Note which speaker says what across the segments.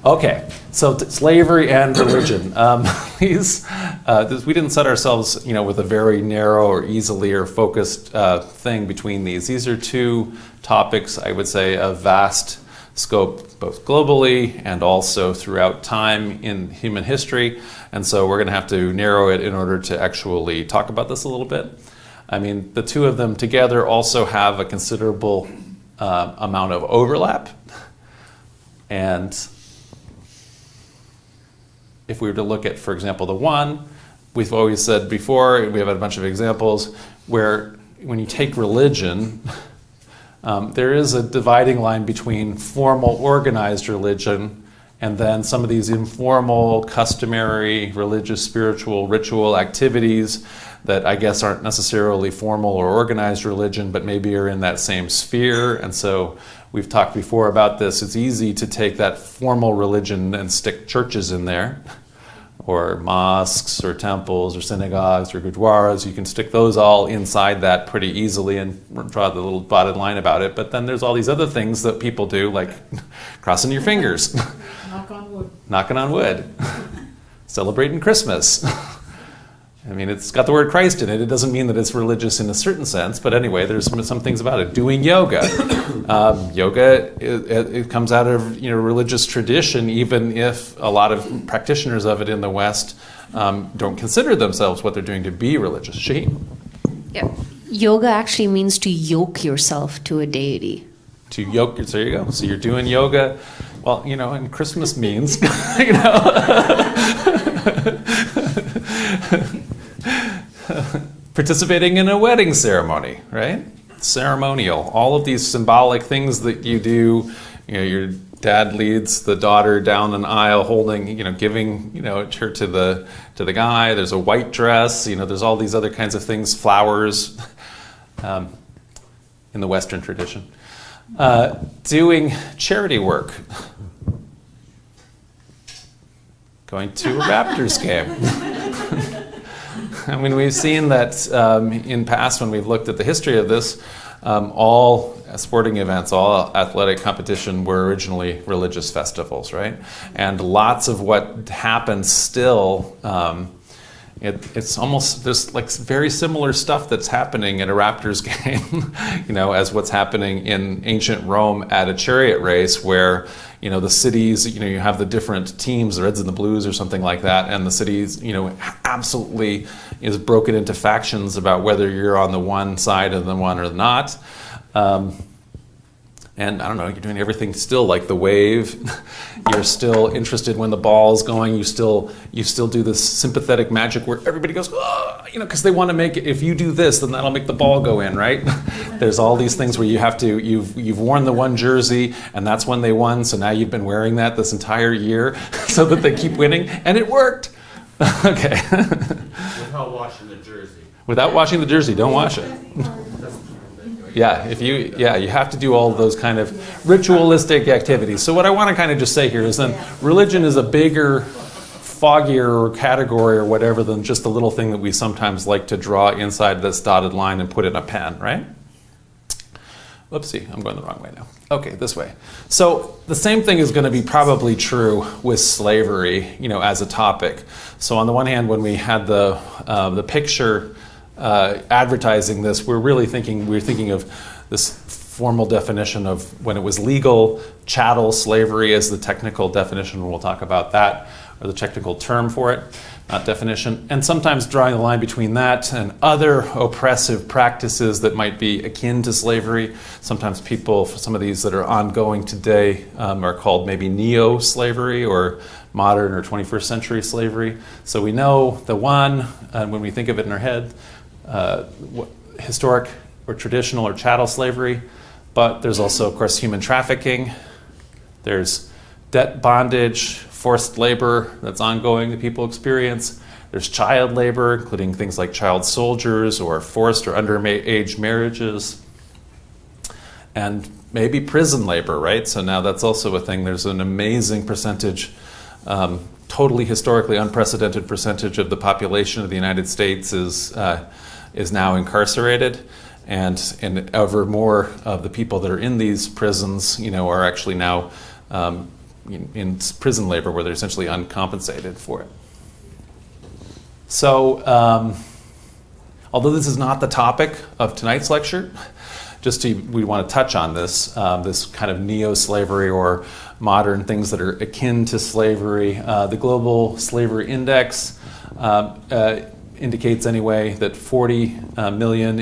Speaker 1: Okay, so slavery and religion. We didn't set ourselves, with a very narrow or easily or focused thing between these. These are two topics, I would say, of vast scope, both globally and also throughout time in human history. And so we're going to have to narrow it in order to actually talk about this a little bit. I mean, the two of them together also have a considerable amount of overlap. And if we were to look at, for example, the one, we've always said before, we have a bunch of examples, where when you take religion, there is a dividing line between formal organized religion and then some of these informal, customary, religious, spiritual, ritual activities that I guess aren't necessarily formal or organized religion, but maybe are in that same sphere. And so we've talked before about this. It's easy to take that formal religion and stick churches in there, or mosques, or temples, or synagogues, or gurdwaras. You can stick those all inside that pretty easily and draw the little dotted line about it. But then there's all these other things that people do, like crossing your fingers.
Speaker 2: Knock on wood.
Speaker 1: Knocking on wood. Celebrating Christmas. I mean, it's got the word Christ in it. It doesn't mean that it's religious in a certain sense, but anyway, there's some things about it. Doing yoga. Yoga, it comes out of religious tradition, even if a lot of practitioners of it in the West don't consider themselves what they're doing to be religious. Shaheen?
Speaker 3: Yeah. Yoga actually means to yoke yourself to a deity.
Speaker 1: To yoke, there you go. So you're doing yoga. Well, and Christmas means, participating in a wedding ceremony, right? Ceremonial. All of these symbolic things that you do. Your dad leads the daughter down an aisle, holding, giving, her to the guy. There's a white dress. There's all these other kinds of things, flowers, in the Western tradition. Doing charity work. Going to a Raptors game. I mean, we've seen that in past when we've looked at the history of this, all sporting events, all athletic competition were originally religious festivals, right? And lots of what happens still, it's almost, there's like very similar stuff that's happening at a Raptors game, as what's happening in ancient Rome at a chariot race where, the cities, you have the different teams, the Reds and the Blues or something like that, and the cities, absolutely is broken into factions about whether you're on the one side of the one or not. And I don't know, you're doing everything still like the wave. You're still interested when the ball's going. You still do this sympathetic magic where everybody goes, oh, because they want to make it. If you do this, then that'll make the ball go in, right? There's all these things where you've worn the one jersey, and that's when they won. So now you've been wearing that this entire year, so that they keep winning, and it worked. Okay.
Speaker 4: Without washing the jersey.
Speaker 1: Without washing the jersey, don't wash it. Yeah, you have to do all of those kind of ritualistic activities. So what I want to kind of just say here is then religion is a bigger, foggier category or whatever than just the little thing that we sometimes like to draw inside this dotted line and put in a pen, right? Whoopsie, I'm going the wrong way now. Okay, this way. So the same thing is going to be probably true with slavery, as a topic. So on the one hand, when we had the picture advertising this, we're thinking of this formal definition of when it was legal, chattel slavery is the technical definition. We'll talk about that, or the technical term for it, not definition. And sometimes drawing the line between that and other oppressive practices that might be akin to slavery. Sometimes some of these that are ongoing today are called maybe neo-slavery or modern or 21st century slavery. So we know the one, when we think of it in our head, historic or traditional or chattel slavery, but there's also, of course, human trafficking. There's debt bondage, forced labor that's ongoing that people experience. There's child labor, including things like child soldiers or forced or underage marriages. And maybe prison labor, right? So now that's also a thing. There's an amazing percentage, totally historically unprecedented percentage of the population of the United States is now incarcerated, and ever more of the people that are in these prisons, are actually now in prison labor where they're essentially uncompensated for it. So, although this is not the topic of tonight's lecture, we want to touch on this kind of neo-slavery or modern things that are akin to slavery. The Global Slavery Index indicates anyway that 40 million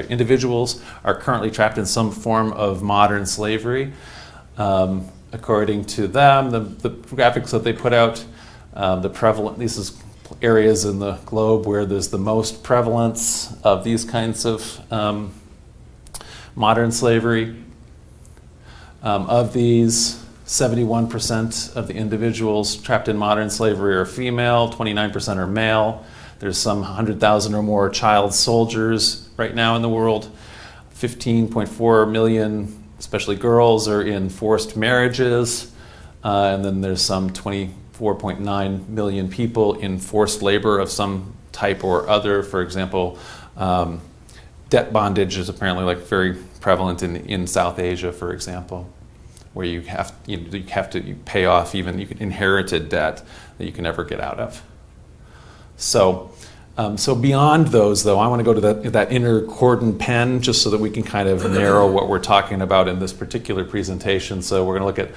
Speaker 1: individuals are currently trapped in some form of modern slavery. According to them, the graphics that they put out, these is areas in the globe where there's the most prevalence of these kinds of modern slavery. Of these, 71% of the individuals trapped in modern slavery are female, 29% are male. There's some 100,000 or more child soldiers right now in the world. 15.4 million, especially girls, are in forced marriages. And then there's some 24.9 million people in forced labor of some type or other. For example, debt bondage is apparently like very prevalent in South Asia, for example, where you have to pay off even inherited debt that you can never get out of. So beyond those, though, I want to go to that inner cordon pen just so that we can kind of narrow what we're talking about in this particular presentation. So we're going to look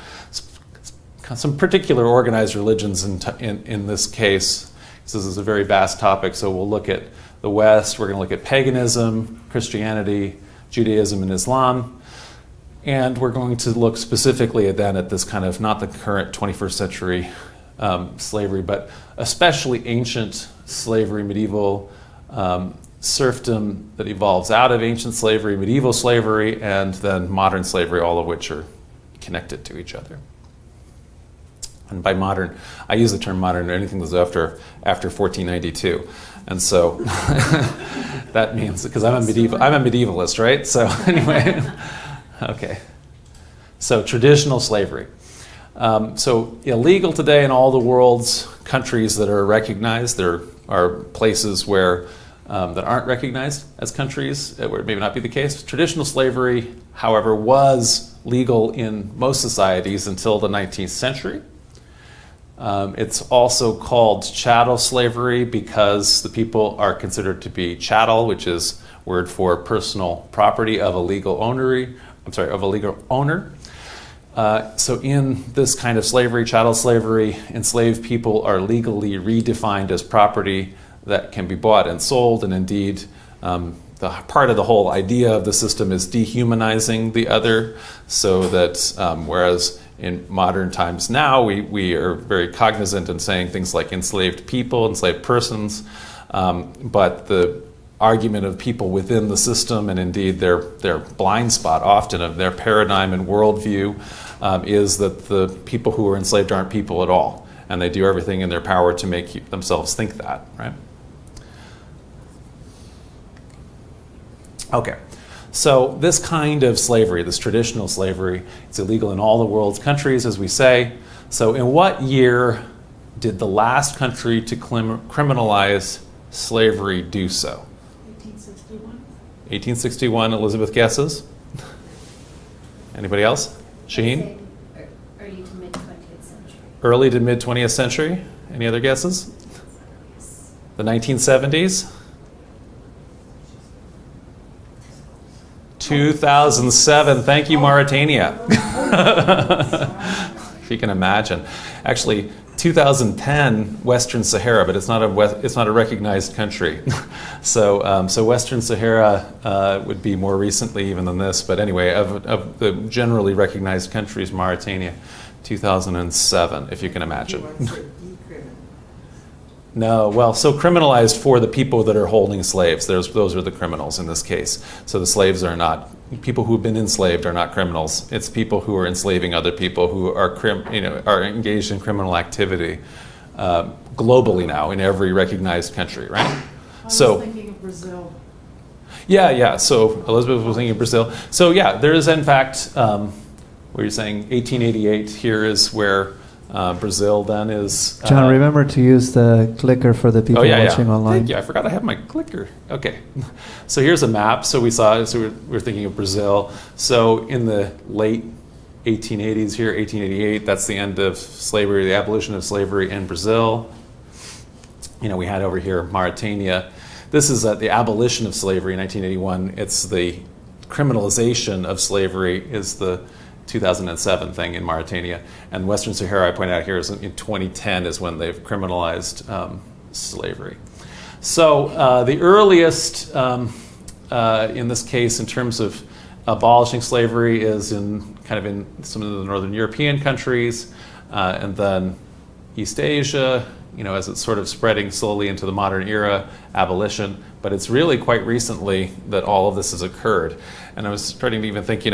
Speaker 1: at some particular organized religions in this case. This is a very vast topic, so we'll look at the West, we're going to look at paganism, Christianity, Judaism, and Islam. And we're going to look specifically at this kind of, not the current 21st century slavery, but especially ancient slavery, medieval serfdom that evolves out of ancient slavery, medieval slavery, and then modern slavery, all of which are connected to each other. And by modern, I use the term modern, anything that's after 1492. And so that means, because I'm a medievalist, right? So anyway, okay. So traditional slavery. So illegal today in all the world's countries that are recognized. There are places where that aren't recognized as countries, where it may not be the case. Traditional slavery, however, was legal in most societies until the 19th century. It's also called chattel slavery because the people are considered to be chattel, which is word for personal property of a legal owner. So in this kind of slavery, chattel slavery, enslaved people are legally redefined as property that can be bought and sold, and indeed the part of the whole idea of the system is dehumanizing the other, so that whereas in modern times now we are very cognizant in saying things like enslaved people, enslaved persons, but the argument of people within the system, and indeed their blind spot often of their paradigm and worldview, is that the people who are enslaved aren't people at all, and they do everything in their power to make themselves think that, right? Okay, so this kind of slavery, this traditional slavery, it's illegal in all the world's countries, as we say. So in what year did the last country to criminalize slavery do so? 1861, Elizabeth guesses. Anybody else? Shaheen?
Speaker 2: Early to mid-20th century.
Speaker 1: Early to mid-20th century. Any other guesses? The 1970s? 2007. Thank you, Mauritania. If you can imagine. Actually, 2010, Western Sahara, but it's not a recognized country. So Western Sahara would be more recently even than this. But anyway, of the generally recognized countries, Mauritania, 2007, if you can imagine. No, well, so criminalized for the people that are holding slaves. Those are the criminals in this case. So the slaves are not, people who've been enslaved are not criminals. It's people who are enslaving other people who are engaged in criminal activity globally now in every recognized country, right?
Speaker 5: I was thinking of Brazil.
Speaker 1: Yeah. So Elizabeth was thinking of Brazil. So yeah, there is in fact, where you're saying 1888 here is where Brazil then is.
Speaker 6: John, remember to use the clicker for the people watching online.
Speaker 1: Thank you. I forgot I have my clicker. Okay. So here's a map. So we're thinking of Brazil. So in the late 1880s here, 1888. That's the end of slavery, the abolition of slavery in Brazil. We had over here Mauritania. This is the abolition of slavery in 1981. It's the criminalization of slavery is the 2007 thing in Mauritania. And Western Sahara, I point out here, is in 2010 is when they've criminalized slavery. So the earliest, in this case, in terms of abolishing slavery, is in some of the northern European countries, and then East Asia, as it's sort of spreading slowly into the modern era, abolition. But it's really quite recently that all of this has occurred. And I was starting to even think,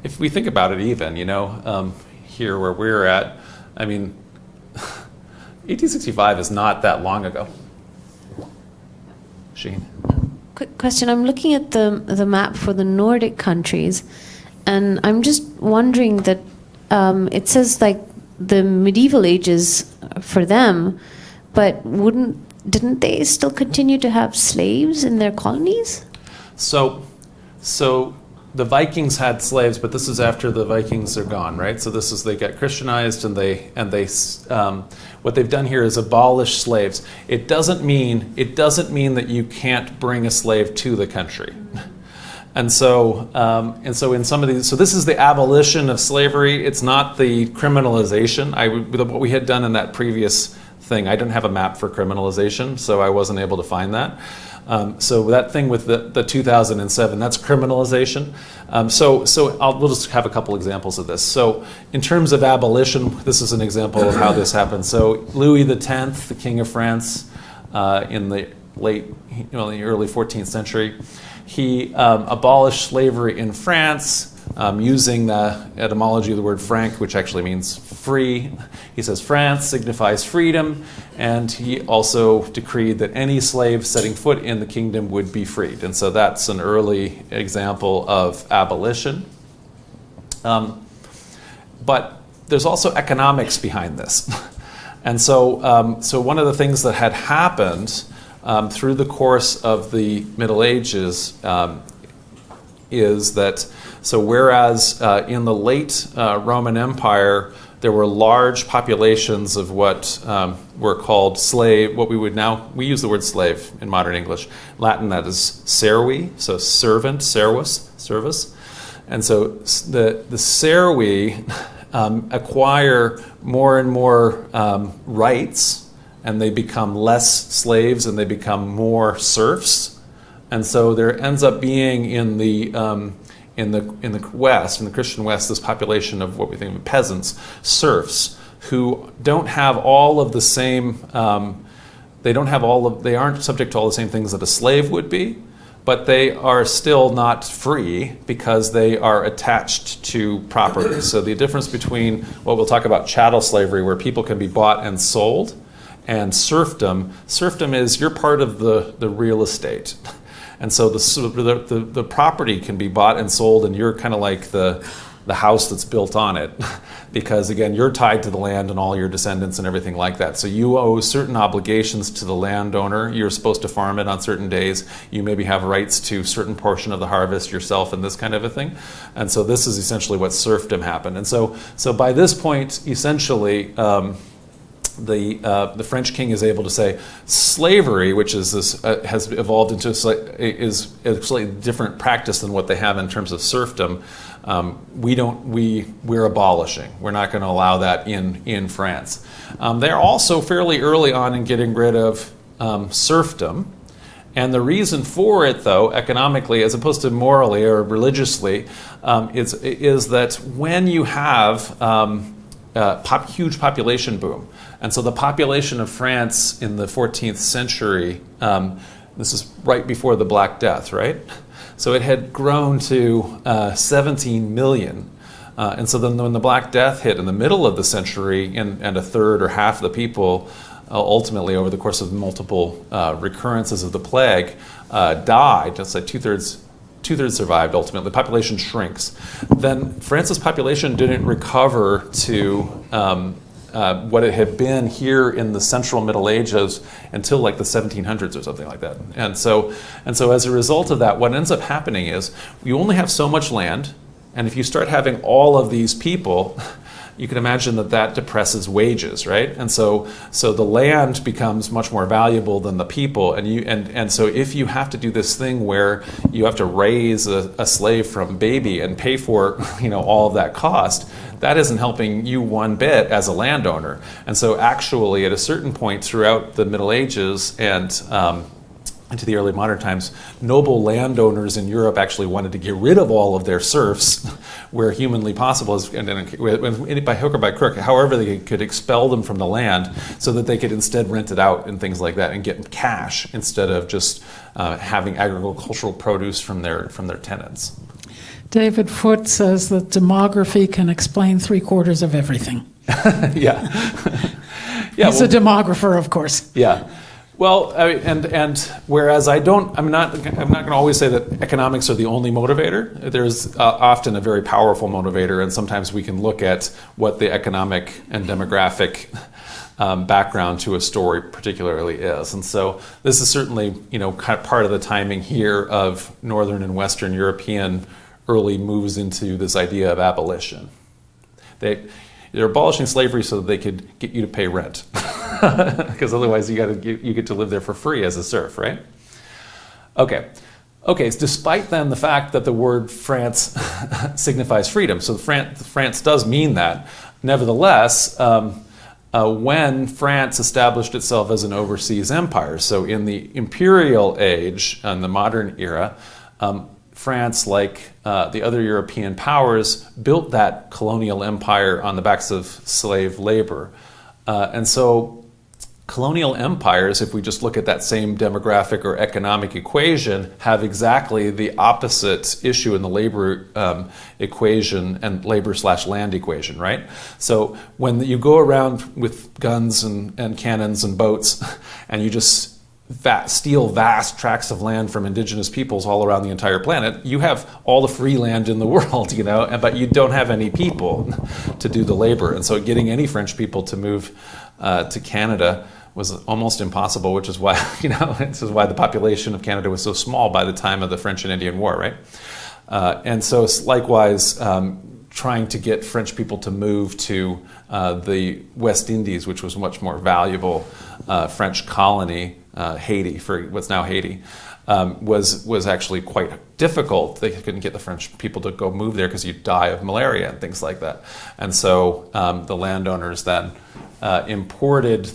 Speaker 1: if we think about it even, here where we're at, 1865 is not that long ago. Sheen?
Speaker 3: Quick question. I'm looking at the map for the Nordic countries, and I'm just wondering that it says like the medieval ages for them, but didn't they still continue to have slaves in their colonies?
Speaker 1: So the Vikings had slaves, but this is after the Vikings are gone, right? So this is they get Christianized, and they what they've done here is abolish slaves. It doesn't mean that you can't bring a slave to the country. And so in some of these, so this is the abolition of slavery. It's not the criminalization. What we had done in that previous thing, I didn't have a map for criminalization, so I wasn't able to find that. So that thing with the 2007, that's criminalization. We'll just have a couple examples of this. So in terms of abolition, this is an example of how this happened. So Louis X, the King of France, in the the early 14th century, he abolished slavery in France, using the etymology of the word franc, which actually means free. He says France signifies freedom, and he also decreed that any slave setting foot in the kingdom would be freed. And so that's an early example of abolition. But there's also economics behind this. And so one of the things that had happened through the course of the Middle Ages is that, whereas in the late Roman Empire, there were large populations of what were called slave, we use the word slave in modern English. Latin, that is servi, so servant, servus, service. And so the servi acquire more and more rights, and they become less slaves and they become more serfs. And so there ends up being in the West, in the Christian West, this population of what we think of peasants, serfs, who don't have all of the same. They aren't subject to all the same things that a slave would be, but they are still not free because they are attached to property. So the difference between what we'll talk about chattel slavery, where people can be bought and sold, and serfdom is you're part of the real estate. And so the property can be bought and sold, and you're kind of like the house that's built on it, because again, you're tied to the land and all your descendants and everything like that. So you owe certain obligations to the landowner. You're supposed to farm it on certain days. You maybe have rights to a certain portion of the harvest yourself, and this kind of a thing. And so this is essentially what serfdom happened. And so by this point, essentially, the French king is able to say slavery, which is this has evolved into is a slightly different practice than what they have in terms of serfdom. We're abolishing. We're not going to allow that in France. They're also fairly early on in getting rid of serfdom. And the reason for it, though, economically, as opposed to morally or religiously, is that when you have huge population boom. And so the population of France in the 14th century, this is right before the Black Death, right? So it had grown to 17 million. And so then when the Black Death hit in the middle of the century, and a third or half of the people ultimately over the course of multiple recurrences of the plague died, let's say two-thirds survived ultimately, the population shrinks. Then France's population didn't recover to what it had been here in the central Middle Ages until like the 1700s or something like that. And so as a result of that, what ends up happening is you only have so much land, And if you start having all of these people, you can imagine that depresses wages, right? And so the land becomes much more valuable than the people. And so if you have to do this thing where you have to raise a slave from baby and pay for all of that cost, that isn't helping you one bit as a landowner. And so actually at a certain point throughout the Middle Ages and into the early modern times, noble landowners in Europe actually wanted to get rid of all of their serfs where humanly possible, and by hook or by crook, however they could expel them from the land so that they could instead rent it out and things like that and get cash instead of just having agricultural produce from their tenants.
Speaker 5: David Foote says that demography can explain 3/4 of everything.
Speaker 1: Yeah.
Speaker 5: He's a demographer, of course.
Speaker 1: Yeah. Well, and whereas I'm not going to always say that economics are the only motivator. There's often a very powerful motivator, and sometimes we can look at what the economic and demographic background to a story particularly is. And so this is certainly kind of part of the timing here of Northern and Western European early moves into this idea of abolition. They're abolishing slavery so that they could get you to pay rent, because otherwise you get to live there for free as a serf, right? Okay. So despite then the fact that the word France signifies freedom, so France does mean that. Nevertheless, when France established itself as an overseas empire, so in the imperial age and the modern era, France, like the other European powers, built that colonial empire on the backs of slave labor. And so colonial empires, if we just look at that same demographic or economic equation, have exactly the opposite issue in the labor equation and labor/land equation, right? So when you go around with guns and cannons and boats and you just steal vast tracts of land from indigenous peoples all around the entire planet, you have all the free land in the world, but you don't have any people to do the labor. And so getting any French people to move to Canada was almost impossible, which is why, this is why the population of Canada was so small by the time of the French and Indian War, right? And so likewise, trying to get French people to move to the West Indies, which was a much more valuable French colony, Haiti, for what's now Haiti, was actually quite difficult. They couldn't get the French people to go move there because you'd die of malaria and things like that. And so the landowners then imported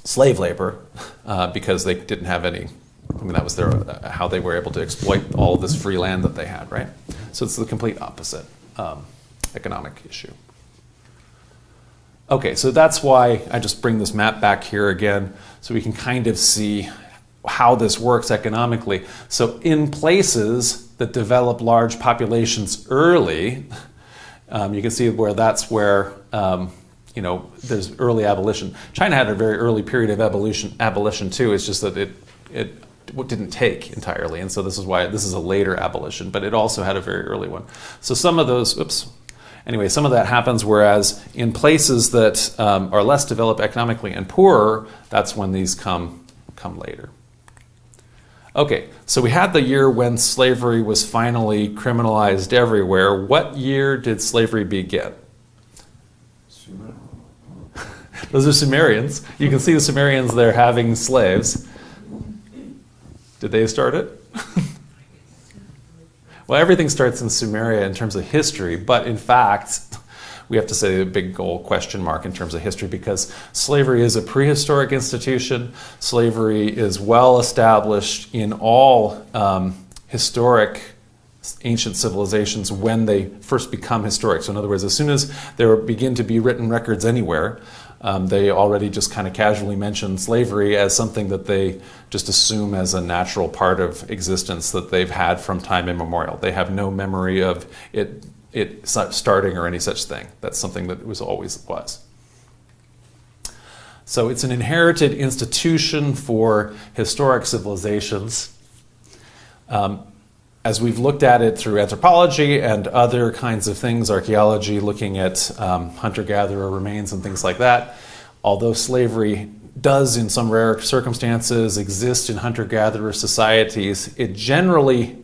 Speaker 1: slave labor because they didn't have any. That was how they were able to exploit all of this free land that they had, right? So it's the complete opposite economic issue. Okay, so that's why I just bring this map back here again, so we can kind of see how this works economically. So in places that develop large populations early, you can see that's where there's early abolition. China had a very early period of abolition too. It's just that it didn't take entirely, and so this is why this is a later abolition, but it also had a very early one. So some of that happens, whereas in places that are less developed economically and poorer, that's when these come later. Okay, so we had the year when slavery was finally criminalized everywhere. What year did slavery begin? Those are Sumerians. You can see the Sumerians there having slaves. Did they start it? Well, everything starts in Sumeria in terms of history, but in fact, we have to say a big old question mark in terms of history, because slavery is a prehistoric institution. Slavery is well established in all historic ancient civilizations when they first become historic. So in other words, as soon as there begin to be written records anywhere, they already just kind of casually mention slavery as something that they just assume as a natural part of existence that they've had from time immemorial. They have no memory of it starting or any such thing. That's something that always was. So it's an inherited institution for historic civilizations. As we've looked at it through anthropology and other kinds of things, archaeology, looking at hunter-gatherer remains and things like that, although slavery does, in some rare circumstances, exist in hunter-gatherer societies, it generally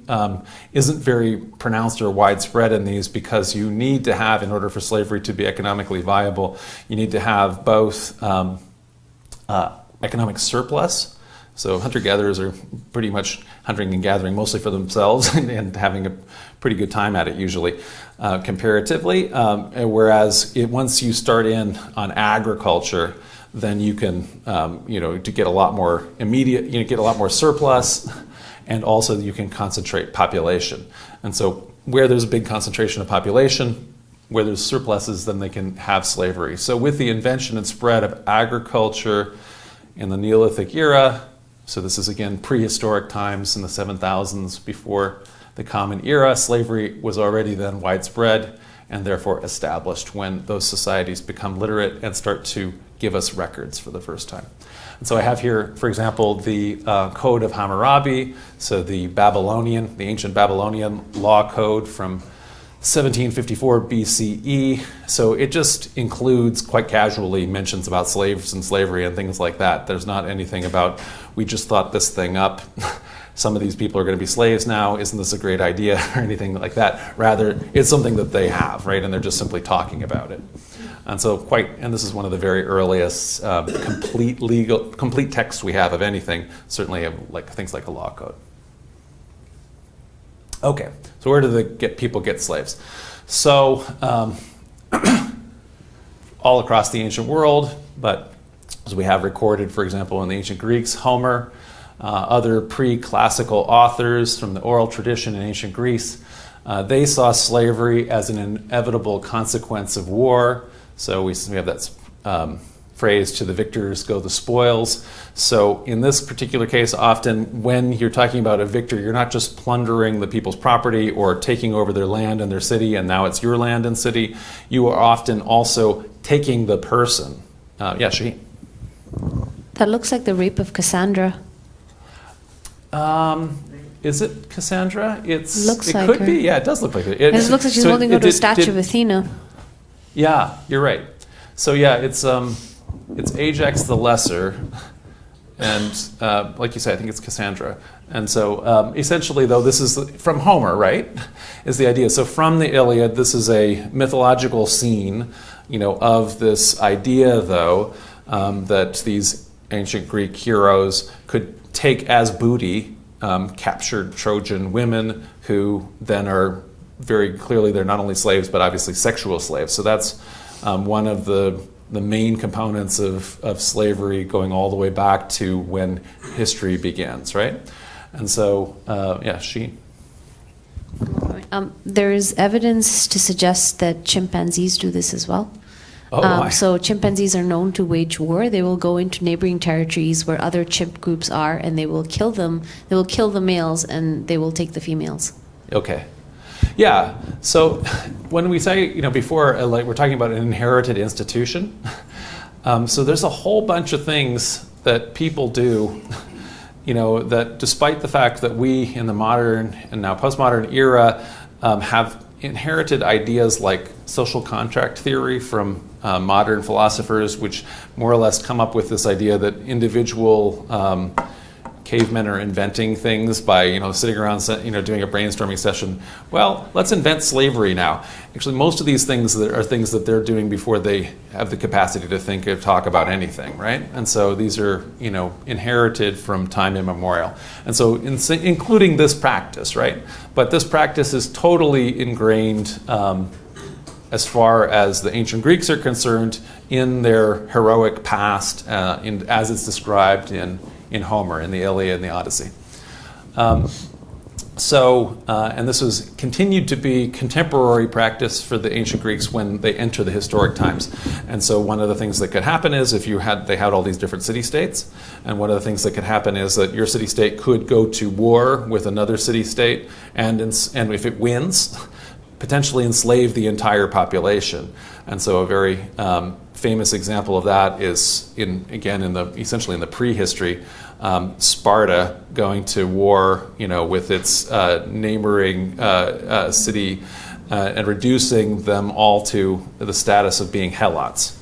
Speaker 1: isn't very pronounced or widespread in these, because you need to have, in order for slavery to be economically viable, you need to have both economic surplus. So hunter-gatherers are pretty much hunting and gathering mostly for themselves and having a pretty good time at it usually, comparatively. Whereas once you start in on agriculture, then you can, to get a lot more immediate, get a lot more surplus, and also you can concentrate population. And so where there's a big concentration of population, where there's surpluses, then they can have slavery. So with the invention and spread of agriculture in the Neolithic era, so this is again prehistoric times in the 7000s before the Common Era, slavery was already then widespread and therefore established when those societies become literate and start to give us records for the first time. And so I have here, for example, the Code of Hammurabi, so the ancient Babylonian law code from 1754 BCE. So it just includes quite casually mentions about slaves and slavery and things like that. There's not anything about, we just thought this thing up. Some of these people are going to be slaves now. Isn't this a great idea or anything like that? Rather, it's something that they have, right? And they're just simply talking about it. And so and this is one of the very earliest complete texts we have of anything, certainly of things like a law code. Okay, so where do people get slaves? So all across the ancient world, but as we have recorded, for example, in the ancient Greeks, Homer, other pre-classical authors from the oral tradition in ancient Greece, they saw slavery as an inevitable consequence of war. So we have that phrase, to the victors go the spoils. So in this particular case, often when you're talking about a victor, you're not just plundering the people's property or taking over their land and their city, and now it's your land and city. You are often also taking the person. Shaheen.
Speaker 3: That looks like the rape of Cassandra.
Speaker 1: Is it Cassandra? It
Speaker 3: like
Speaker 1: could
Speaker 3: her.
Speaker 1: be. Yeah, it does look like it.
Speaker 3: It looks like she's holding up a statue of Athena.
Speaker 1: Yeah, you're right. So yeah, it's Ajax the Lesser, and like you said, I think it's Cassandra. And so essentially, though, this is from Homer, right? Is the idea. So from the Iliad, this is a mythological scene, of this idea, though, that these ancient Greek heroes could take as booty captured Trojan women, who then are very clearly, they're not only slaves, but obviously sexual slaves. So that's one of the main components of slavery, going all the way back to when history begins, right? And so, she.
Speaker 3: There is evidence to suggest that chimpanzees do this as well.
Speaker 1: Oh,
Speaker 3: so chimpanzees are known to wage war. They will go into neighboring territories where other chimp groups are, and they will kill them. They will kill the males, and they will take the females.
Speaker 1: Okay. Yeah. So when we say, before, we're talking about an inherited institution. So there's a whole bunch of things that people do, that despite the fact that we in the modern and now postmodern era have inherited ideas like social contract theory from modern philosophers, which more or less come up with this idea that individual cavemen are inventing things by sitting around doing a brainstorming session. Well, let's invent slavery now. Actually, most of these things are things that they're doing before they have the capacity to think or talk about anything, right? And so these are inherited from time immemorial, and so including this practice, right? But this practice is totally ingrained as far as the ancient Greeks are concerned in their heroic past, as it's described in Homer, in the Iliad and the Odyssey. And this was continued to be contemporary practice for the ancient Greeks when they enter the historic times. And so one of the things that could happen is they had all these different city-states, and one of the things that could happen is that your city-state could go to war with another city-state, and if it wins, potentially enslave the entire population. And so a very famous example of that is essentially in the prehistory, Sparta going to war, with its neighboring city and reducing them all to the status of being helots.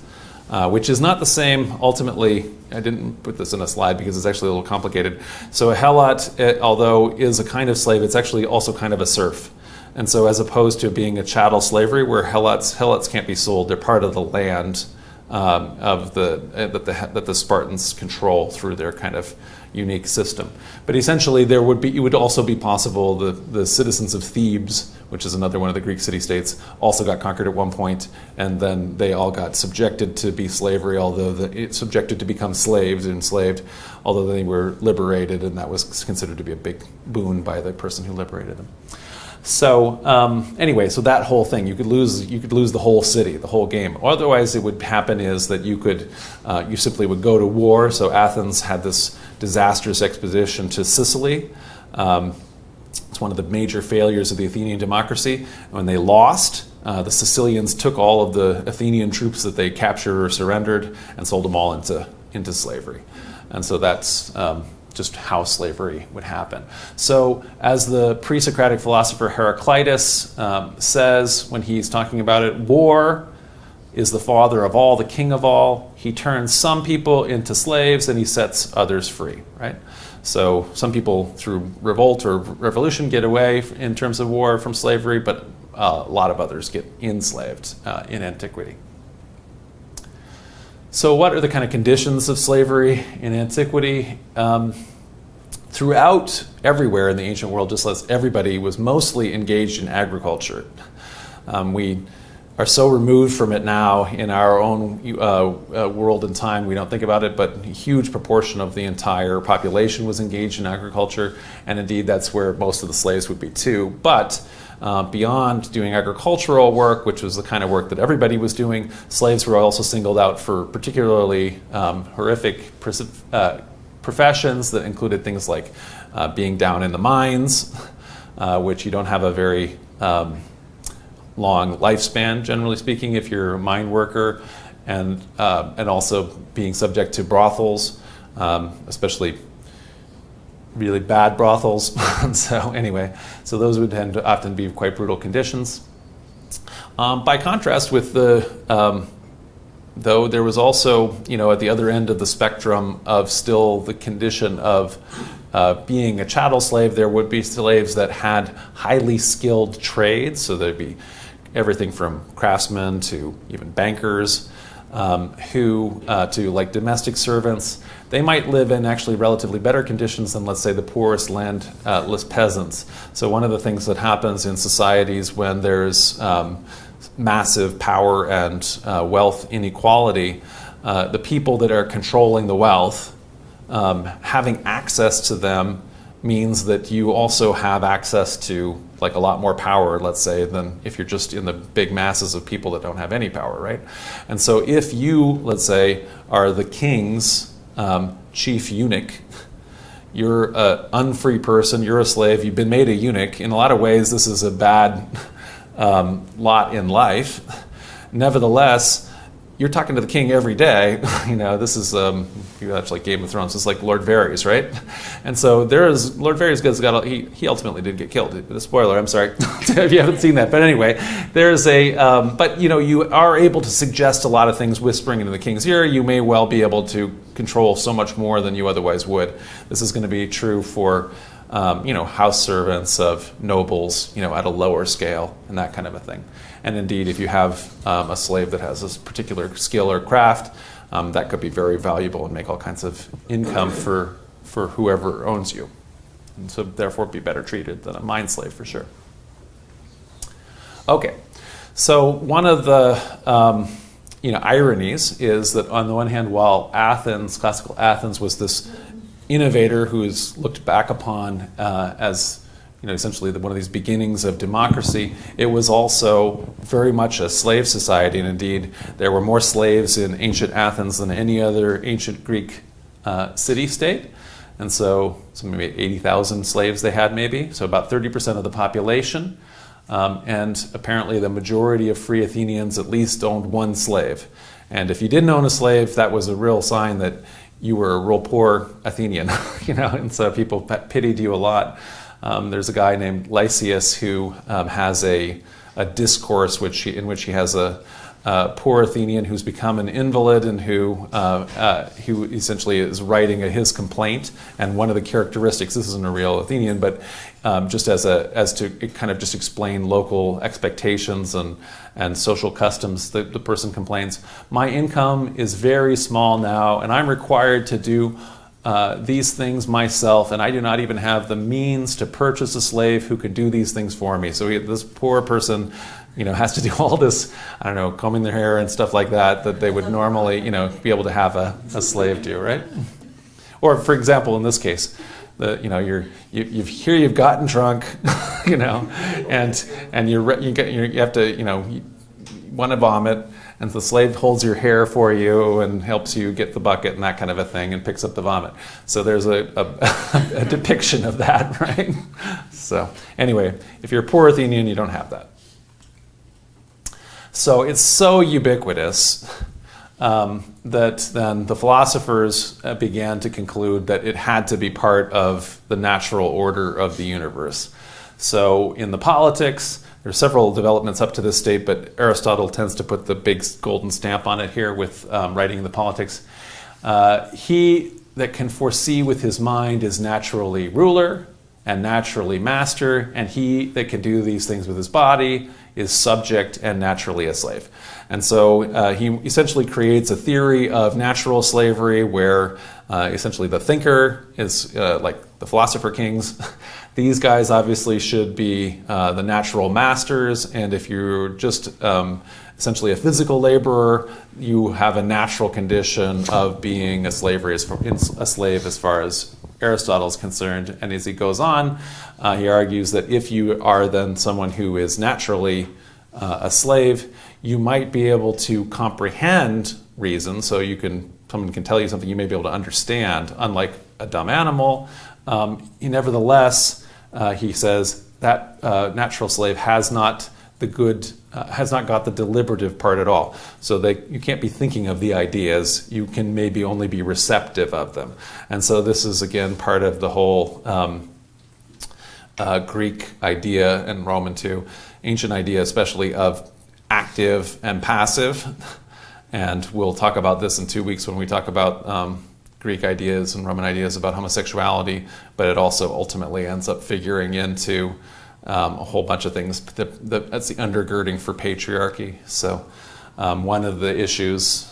Speaker 1: which is not the same ultimately. I didn't put this in a slide because it's actually a little complicated. So a helot, although is a kind of slave, it's actually also kind of a serf. And so as opposed to being a chattel slavery where helots can't be sold, they're part of the land that the Spartans control through their kind of unique system. But essentially it would also be possible the citizens of Thebes, which is another one of the Greek city-states, also got conquered at one point, and then they all got subjected to be slavery, subjected to become slaves, enslaved, although they were liberated, and that was considered to be a big boon by the person who liberated them. So anyway, so that whole thing, you could lose the whole city, the whole game. Otherwise, it would happen is that you simply would go to war. So Athens had this disastrous expedition to Sicily. It's one of the major failures of the Athenian democracy. When they lost, the Sicilians took all of the Athenian troops that they captured or surrendered and sold them all into slavery. And so that's just how slavery would happen. So as the pre-Socratic philosopher Heraclitus says when he's talking about it, war is the father of all, the king of all. He turns some people into slaves and he sets others free, right? So some people through revolt or revolution get away in terms of war from slavery, but a lot of others get enslaved in antiquity. So what are the kind of conditions of slavery in antiquity? Throughout everywhere in the ancient world, just as everybody was mostly engaged in agriculture. We are so removed from it now in our own world and time, we don't think about it, but a huge proportion of the entire population was engaged in agriculture, and indeed that's where most of the slaves would be too. But beyond doing agricultural work, which was the kind of work that everybody was doing, slaves were also singled out for particularly horrific professions that included things like being down in the mines, which you don't have a very long lifespan, generally speaking, if you're a mine worker, and also being subject to brothels, especially really bad brothels. So anyway, so those would tend to often be quite brutal conditions. By contrast with though there was also, at the other end of the spectrum of still the condition of being a chattel slave, there would be slaves that had highly skilled trades. So there'd be everything from craftsmen to even bankers, to like domestic servants. They might live in actually relatively better conditions than, let's say, the poorest landless peasants. So one of the things that happens in societies when there's massive power and wealth inequality, the people that are controlling the wealth, having access to them means that you also have access to like a lot more power, let's say, than if you're just in the big masses of people that don't have any power, right? And so if you, let's say, are the king's chief eunuch, you're an unfree person, you're a slave, you've been made a eunuch. In a lot of ways, this is a bad lot in life. Nevertheless, you're talking to the king every day. This is you watch like Game of Thrones. It's like Lord Varys, right? And so Lord Varys he ultimately did get killed. A spoiler. I'm sorry if you haven't seen that. But anyway, there's but you are able to suggest a lot of things whispering into the king's ear. You may well be able to control so much more than you otherwise would. This is going to be true for house servants of nobles, at a lower scale and that kind of a thing. And indeed, if you have a slave that has this particular skill or craft, that could be very valuable and make all kinds of income for whoever owns you. And so therefore be better treated than a mine slave for sure. Okay, so one of the ironies is that on the one hand, while classical Athens was this innovator who is looked back upon as essentially one of these beginnings of democracy, it was also very much a slave society, and indeed there were more slaves in ancient Athens than any other ancient Greek city-state. And so maybe 80,000 slaves they had maybe, so about 30% of the population. And apparently the majority of free Athenians at least owned one slave. And if you didn't own a slave, that was a real sign that you were a real poor Athenian, and so people pitied you a lot. There's a guy named Lysias who has a discourse in which he has a poor Athenian who's become an invalid and who essentially is writing his complaint. And one of the characteristics, this isn't a real Athenian, but just as to kind of just explain local expectations and social customs, the person complains, my income is very small now, and I'm required to do these things myself, and I do not even have the means to purchase a slave who could do these things for me. So this poor person, has to do all this, combing their hair and stuff like that they would normally, be able to have a slave do, right? Or, for example, in this case, you've gotten drunk, and you have to, you want to vomit, and the slave holds your hair for you and helps you get the bucket and that kind of a thing and picks up the vomit. So there's a depiction of that, right? So anyway, if you're a poor Athenian, you don't have that. So it's so ubiquitous that then the philosophers began to conclude that it had to be part of the natural order of the universe. So in the politics, there are several developments up to this date, but Aristotle tends to put the big golden stamp on it here with writing the politics. He that can foresee with his mind is naturally ruler and naturally master, and he that can do these things with his body is subject and naturally a slave. And so he essentially creates a theory of natural slavery where essentially the thinker is like the philosopher kings. These guys obviously should be the natural masters, and if you're just essentially a physical laborer, you have a natural condition of being a slave as far as Aristotle's concerned. And as he goes on, he argues that if you are then someone who is naturally a slave, you might be able to comprehend reason. So someone can tell you something you may be able to understand, unlike a dumb animal. Nevertheless, he says that natural slave has not got the deliberative part at all. So you can't be thinking of the ideas. You can maybe only be receptive of them. And so this is again part of the whole Greek idea and Roman too, ancient idea especially of active and passive. And we'll talk about this in 2 weeks when we talk about Greek ideas and Roman ideas about homosexuality, but it also ultimately ends up figuring into a whole bunch of things. That's the undergirding for patriarchy. So one of the issues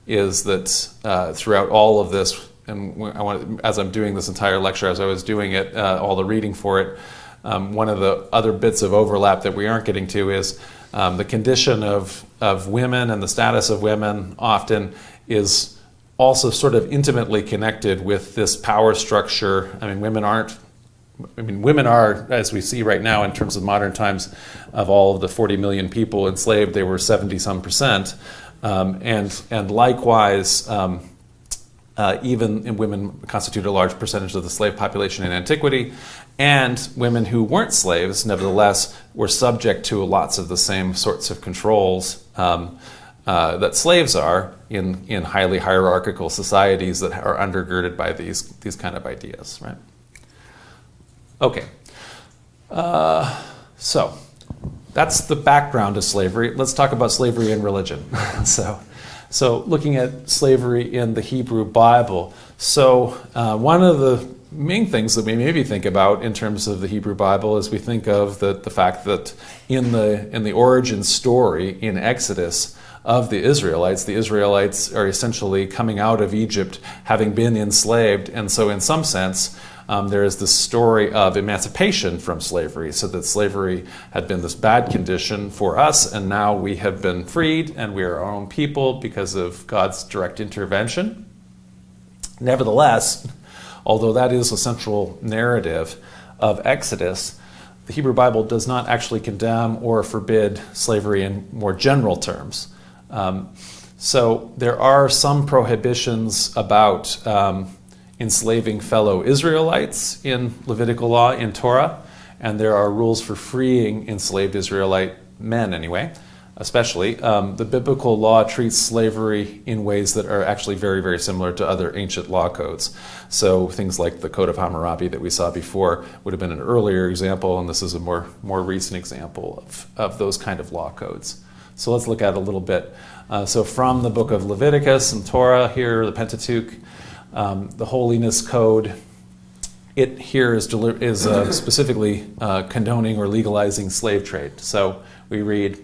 Speaker 1: is that throughout all of this, and as I'm doing this entire lecture, as I was doing it, all the reading for it, one of the other bits of overlap that we aren't getting to is the condition of women and the status of women often is also sort of intimately connected with this power structure. Women are, as we see right now in terms of modern times, of all of the 40 million people enslaved, they were 70-some%. And likewise, even women constitute a large percentage of the slave population in antiquity. And women who weren't slaves, nevertheless, were subject to lots of the same sorts of controls that slaves are in highly hierarchical societies that are undergirded by these kind of ideas, right? Okay, so that's the background of slavery. Let's talk about slavery in religion. So looking at slavery in the Hebrew Bible. So one of the main things that we maybe think about in terms of the Hebrew Bible is we think of the fact that in the origin story in Exodus of the Israelites are essentially coming out of Egypt having been enslaved, and so in some sense there is this story of emancipation from slavery, so that slavery had been this bad condition for us, and now we have been freed and we are our own people because of God's direct intervention. Nevertheless, although that is a central narrative of Exodus, the Hebrew Bible does not actually condemn or forbid slavery in more general terms. So there are some prohibitions about enslaving fellow Israelites in Levitical law, in Torah, and there are rules for freeing enslaved Israelite men anyway, especially. The biblical law treats slavery in ways that are actually very, very similar to other ancient law codes. So things like the Code of Hammurabi that we saw before would have been an earlier example, and this is a more recent example of those kind of law codes. So let's look at it a little bit. So from the book of Leviticus and Torah here, the Pentateuch, the Holiness Code, it here is specifically condoning or legalizing slave trade. So we read,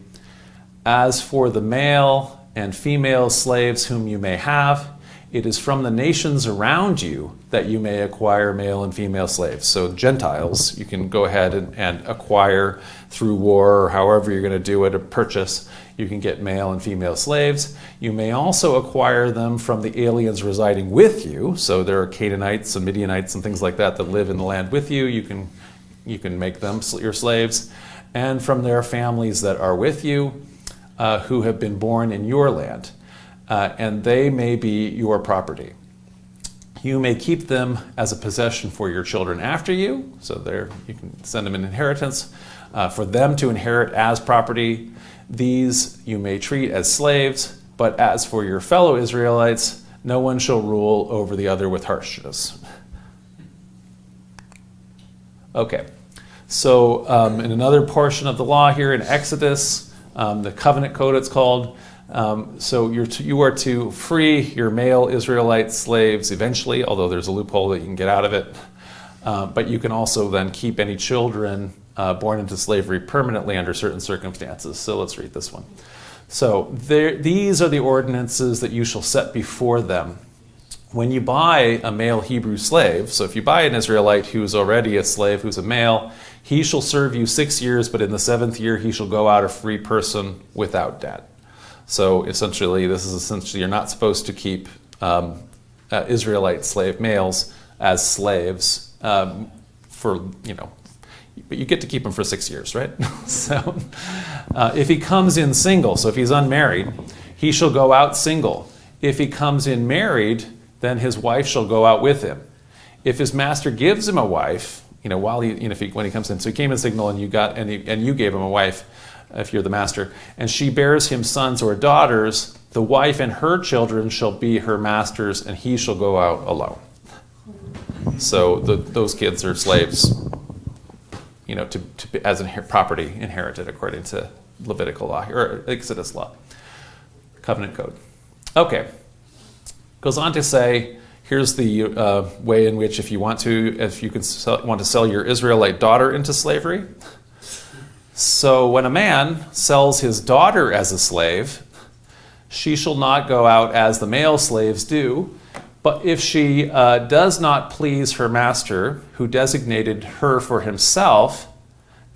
Speaker 1: "As for the male and female slaves whom you may have, it is from the nations around you that you may acquire male and female slaves." So Gentiles, you can go ahead and acquire through war or however you're going to do it, a purchase. You can get male and female slaves. You may also acquire them from the aliens residing with you. So there are Canaanites and Midianites and things like that live in the land with you. You can make them your slaves. And from their families that are with you, who have been born in your land. And they may be your property. You may keep them as a possession for your children after you. So there you can send them an inheritance. For them to inherit as property, these you may treat as slaves, but as for your fellow Israelites, no one shall rule over the other with harshness. Okay, so in another portion of the law here in Exodus, the covenant code it's called, so you are to free your male Israelite slaves eventually, although there's a loophole that you can get out of it, but you can also then keep any children born into slavery permanently under certain circumstances. So let's read this one. So these are the ordinances that you shall set before them. When you buy a male Hebrew slave, so if you buy an Israelite who is already a slave, who's a male, he shall serve you 6 years, but in the 7th year he shall go out a free person without debt. So essentially, you're not supposed to keep Israelite slave males as slaves but you get to keep him for 6 years, right? So if he comes in single, so if he's unmarried, he shall go out single. If he comes in married, then his wife shall go out with him. If his master gives him a wife, when he comes in, so he came in single and you gave him a wife, if you're the master, and she bears him sons or daughters, the wife and her children shall be her master's, and he shall go out alone. So those kids are slaves, as property inherited according to Levitical law or Exodus law, covenant code. Okay, goes on to say, here's the way in which if you want to sell your Israelite daughter into slavery. So when a man sells his daughter as a slave, she shall not go out as the male slaves do, but if she does not please her master, who designated her for himself,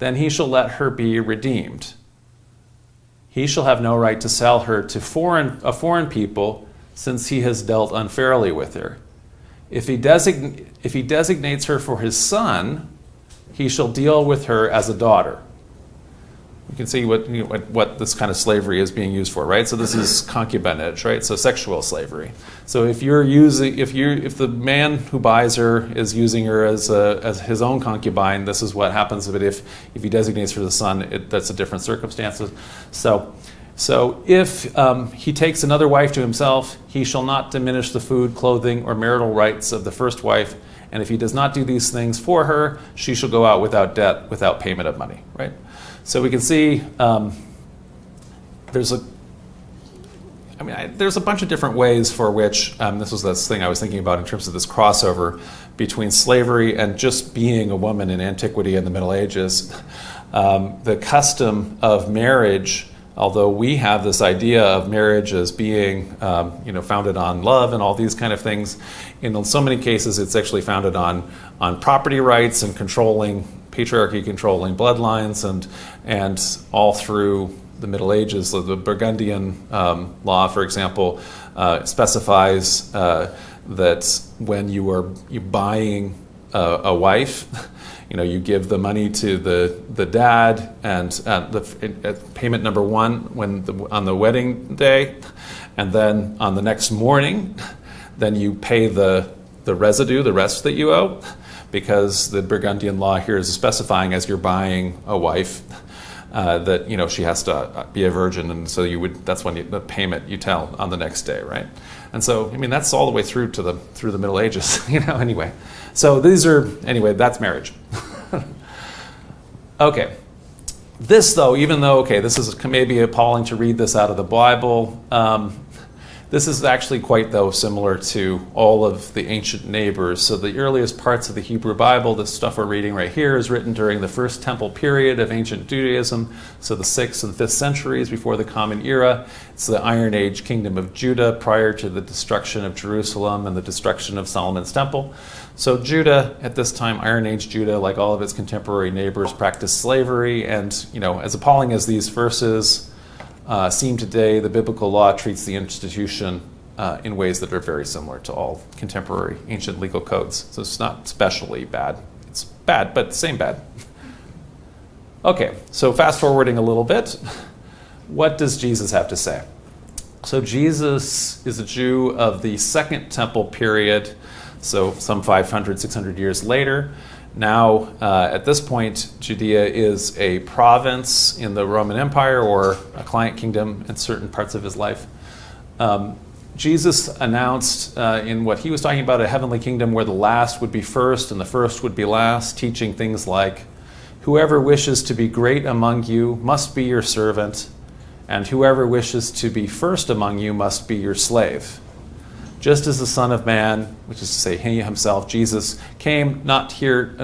Speaker 1: then he shall let her be redeemed. He shall have no right to sell her to a foreign people, since he has dealt unfairly with her. If he designates her for his son, he shall deal with her as a daughter. You can see what this kind of slavery is being used for, right? So this is concubinage, right? So sexual slavery. So if the man who buys her is using her as his own concubine, this is what happens. But if he designates her as a son, that's a different circumstance. So if he takes another wife to himself, he shall not diminish the food, clothing, or marital rights of the first wife. And if he does not do these things for her, she shall go out without debt, without payment of money, right? So we can see there's a bunch of different ways for which, this was this thing I was thinking about in terms of this crossover between slavery and just being a woman in antiquity and the Middle Ages. The custom of marriage, although we have this idea of marriage as being founded on love and all these kind of things, in so many cases it's actually founded on property rights and patriarchy controlling bloodlines, and all through the Middle Ages. So the Burgundian law, for example, specifies that when you're buying a wife, you give the money to the dad, and payment number one on the wedding day, and then on the next morning, then you pay the residue, the rest that you owe, because the Burgundian law here is specifying as you're buying a wife that she has to be a virgin, and so that's when the payment you tell on the next day, right? And so that's all the way through the Middle Ages, anyway. So that's marriage. Okay, This, though, even though, okay, this is maybe appalling to read this out of the Bible, this is actually quite, though, similar to all of the ancient neighbors. So the earliest parts of the Hebrew Bible, the stuff we're reading right here, is written during the first temple period of ancient Judaism, so the 6th and 5th centuries before the Common Era. It's the Iron Age kingdom of Judah prior to the destruction of Jerusalem and the destruction of Solomon's temple. So Judah, at this time, Iron Age Judah, like all of its contemporary neighbors, practiced slavery. And, as appalling as these verses seem today, the biblical law treats the institution in ways that are very similar to all contemporary ancient legal codes. So it's not especially bad. It's bad, but same bad. Okay, so fast forwarding a little bit, what does Jesus have to say? So Jesus is a Jew of the Second Temple period, so some 500, 600 years later. Now, at this point, Judea is a province in the Roman Empire or a client kingdom in certain parts of his life. Jesus announced in what he was talking about a heavenly kingdom where the last would be first and the first would be last, teaching things like, whoever wishes to be great among you must be your servant, and whoever wishes to be first among you must be your slave. Just as the Son of Man, which is to say he himself, Jesus, came not to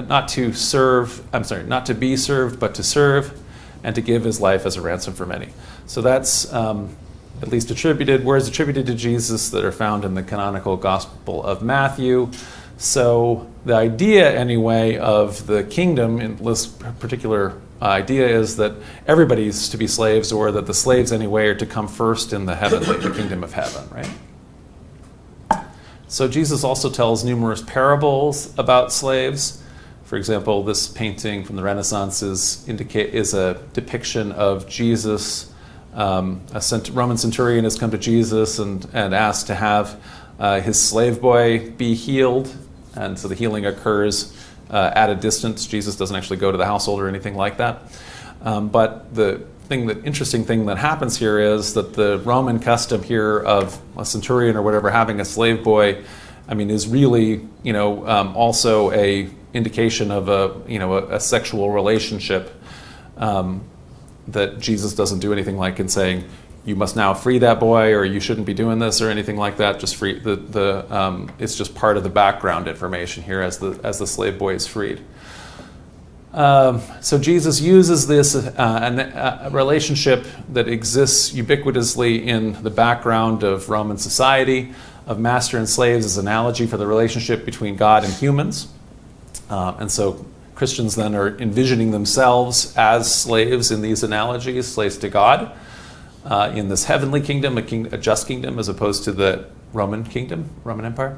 Speaker 1: be served, but to serve, and to give his life as a ransom for many. So that's at least words attributed to Jesus that are found in the canonical Gospel of Matthew. So the idea, anyway, of the kingdom in this particular idea is that everybody's to be slaves, or that the slaves, anyway, are to come first in the kingdom of heaven, right? So Jesus also tells numerous parables about slaves. For example, this painting from the Renaissance is a depiction of Jesus. A Roman centurion has come to Jesus and asked to have his slave boy be healed. And so the healing occurs at a distance. Jesus doesn't actually go to the household or anything like that. But the interesting thing that happens here is that the Roman custom here of a centurion or whatever having a slave boy, is really, also a indication of a sexual relationship that Jesus doesn't do anything like in saying, you must now free that boy, or you shouldn't be doing this, or anything like that. Just free it's just part of the background information here as the slave boy is freed. So Jesus uses this a relationship that exists ubiquitously in the background of Roman society, of master and slaves, as an analogy for the relationship between God and humans. And so Christians then are envisioning themselves as slaves in these analogies, slaves to God, in this heavenly kingdom, a just kingdom, as opposed to the Roman kingdom, Roman Empire.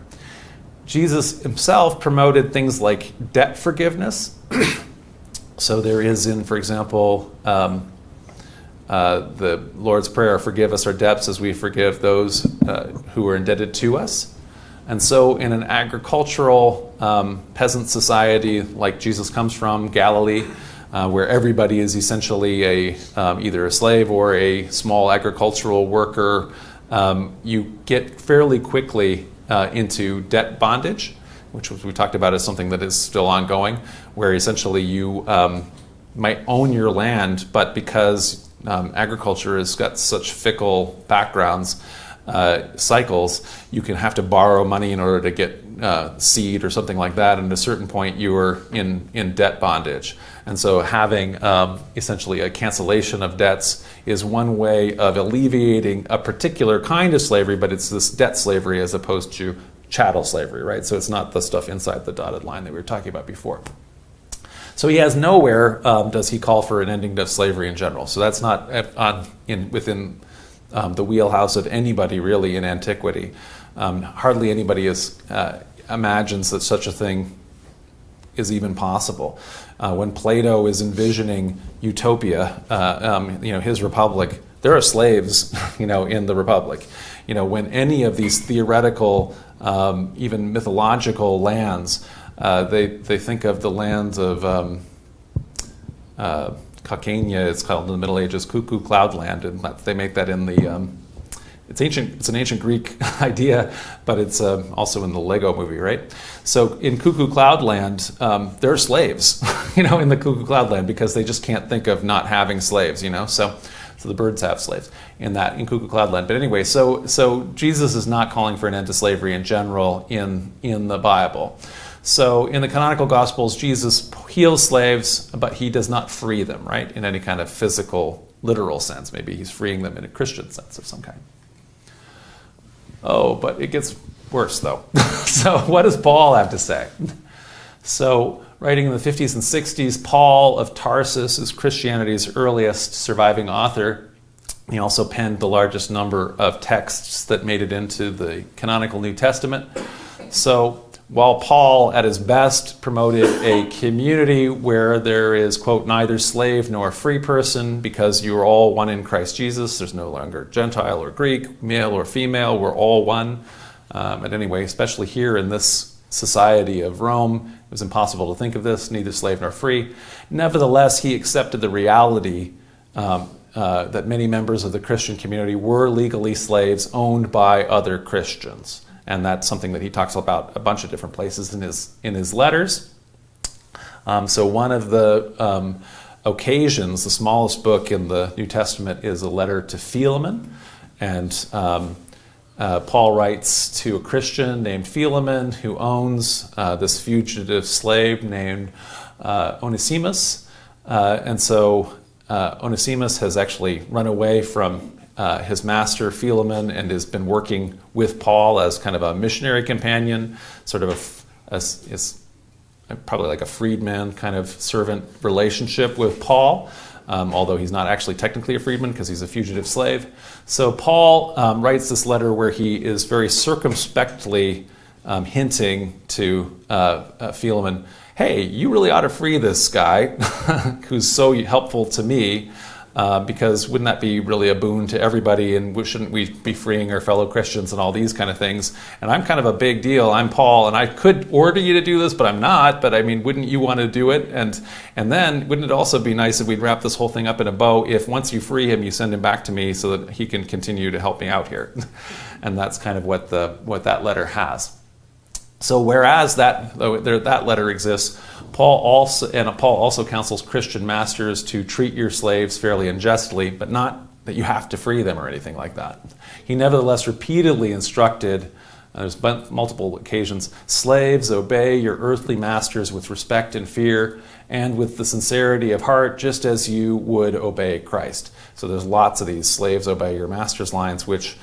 Speaker 1: Jesus himself promoted things like debt forgiveness. So there is for example, the Lord's Prayer, forgive us our debts as we forgive those who are indebted to us. And so in an agricultural peasant society like Jesus comes from, Galilee, where everybody is essentially either a slave or a small agricultural worker, you get fairly quickly into debt bondage, which we talked about as something that is still ongoing, where essentially you might own your land, but because agriculture has got such fickle backgrounds, cycles, you can have to borrow money in order to get seed or something like that, and at a certain point you are in debt bondage. And so having essentially a cancellation of debts is one way of alleviating a particular kind of slavery, but it's this debt slavery as opposed to chattel slavery, right? So it's not the stuff inside the dotted line that we were talking about before. So he has nowhere does he call for an ending to slavery in general. So that's not within the wheelhouse of anybody really in antiquity. Hardly anybody imagines that such a thing is even possible. When Plato is envisioning utopia, his republic, there are slaves, in the republic. When any of these theoretical, even mythological lands, they think of the lands of Caucania, it's called in the Middle Ages, Cuckoo Cloud Land, and they make that in It's an ancient Greek idea, but it's also in the Lego movie, right? So in Cuckoo Cloud Land, there are slaves, in the Cuckoo Cloud Land because they just can't think of not having slaves, So the birds have slaves in Cuckoo Cloud Land. But anyway, so Jesus is not calling for an end to slavery in general in the Bible. So in the canonical Gospels, Jesus heals slaves, but he does not free them, right? In any kind of physical, literal sense. Maybe he's freeing them in a Christian sense of some kind. Oh, but it gets worse, though. So what does Paul have to say? So writing in the 50s and 60s, Paul of Tarsus is Christianity's earliest surviving author. He also penned the largest number of texts that made it into the canonical New Testament. So while Paul, at his best, promoted a community where there is, quote, neither slave nor free person because you are all one in Christ Jesus. There's no longer Gentile or Greek, male or female. We're all one. And anyway, especially here in this society of Rome, it was impossible to think of this, neither slave nor free. Nevertheless, he accepted the reality that many members of the Christian community were legally slaves owned by other Christians. And that's something that he talks about a bunch of different places in his letters. So one of the occasions, the smallest book in the New Testament is a letter to Philemon. And Paul writes to a Christian named Philemon who owns this fugitive slave named Onesimus. And so Onesimus has actually run away from his master Philemon and has been working with Paul as kind of a missionary companion, sort of is probably like a freedman kind of servant relationship with Paul, although he's not actually technically a freedman because he's a fugitive slave. So Paul writes this letter where he is very circumspectly hinting to Philemon, hey, you really ought to free this guy who's so helpful to me. Because wouldn't that be really a boon to everybody, and shouldn't we be freeing our fellow Christians and all these kind of things? And I'm kind of a big deal. I'm Paul, and I could order you to do this, but I'm not. But I mean, wouldn't you want to do it? And then wouldn't it also be nice if we'd wrap this whole thing up in a bow if once you free him, you send him back to me so that he can continue to help me out here? And that's kind of what that letter has. So whereas that letter exists, Paul also counsels Christian masters to treat your slaves fairly and justly, but not that you have to free them or anything like that. He nevertheless repeatedly instructed, there's multiple occasions, slaves, obey your earthly masters with respect and fear and with the sincerity of heart, just as you would obey Christ. So there's lots of these slaves obey your masters lines, which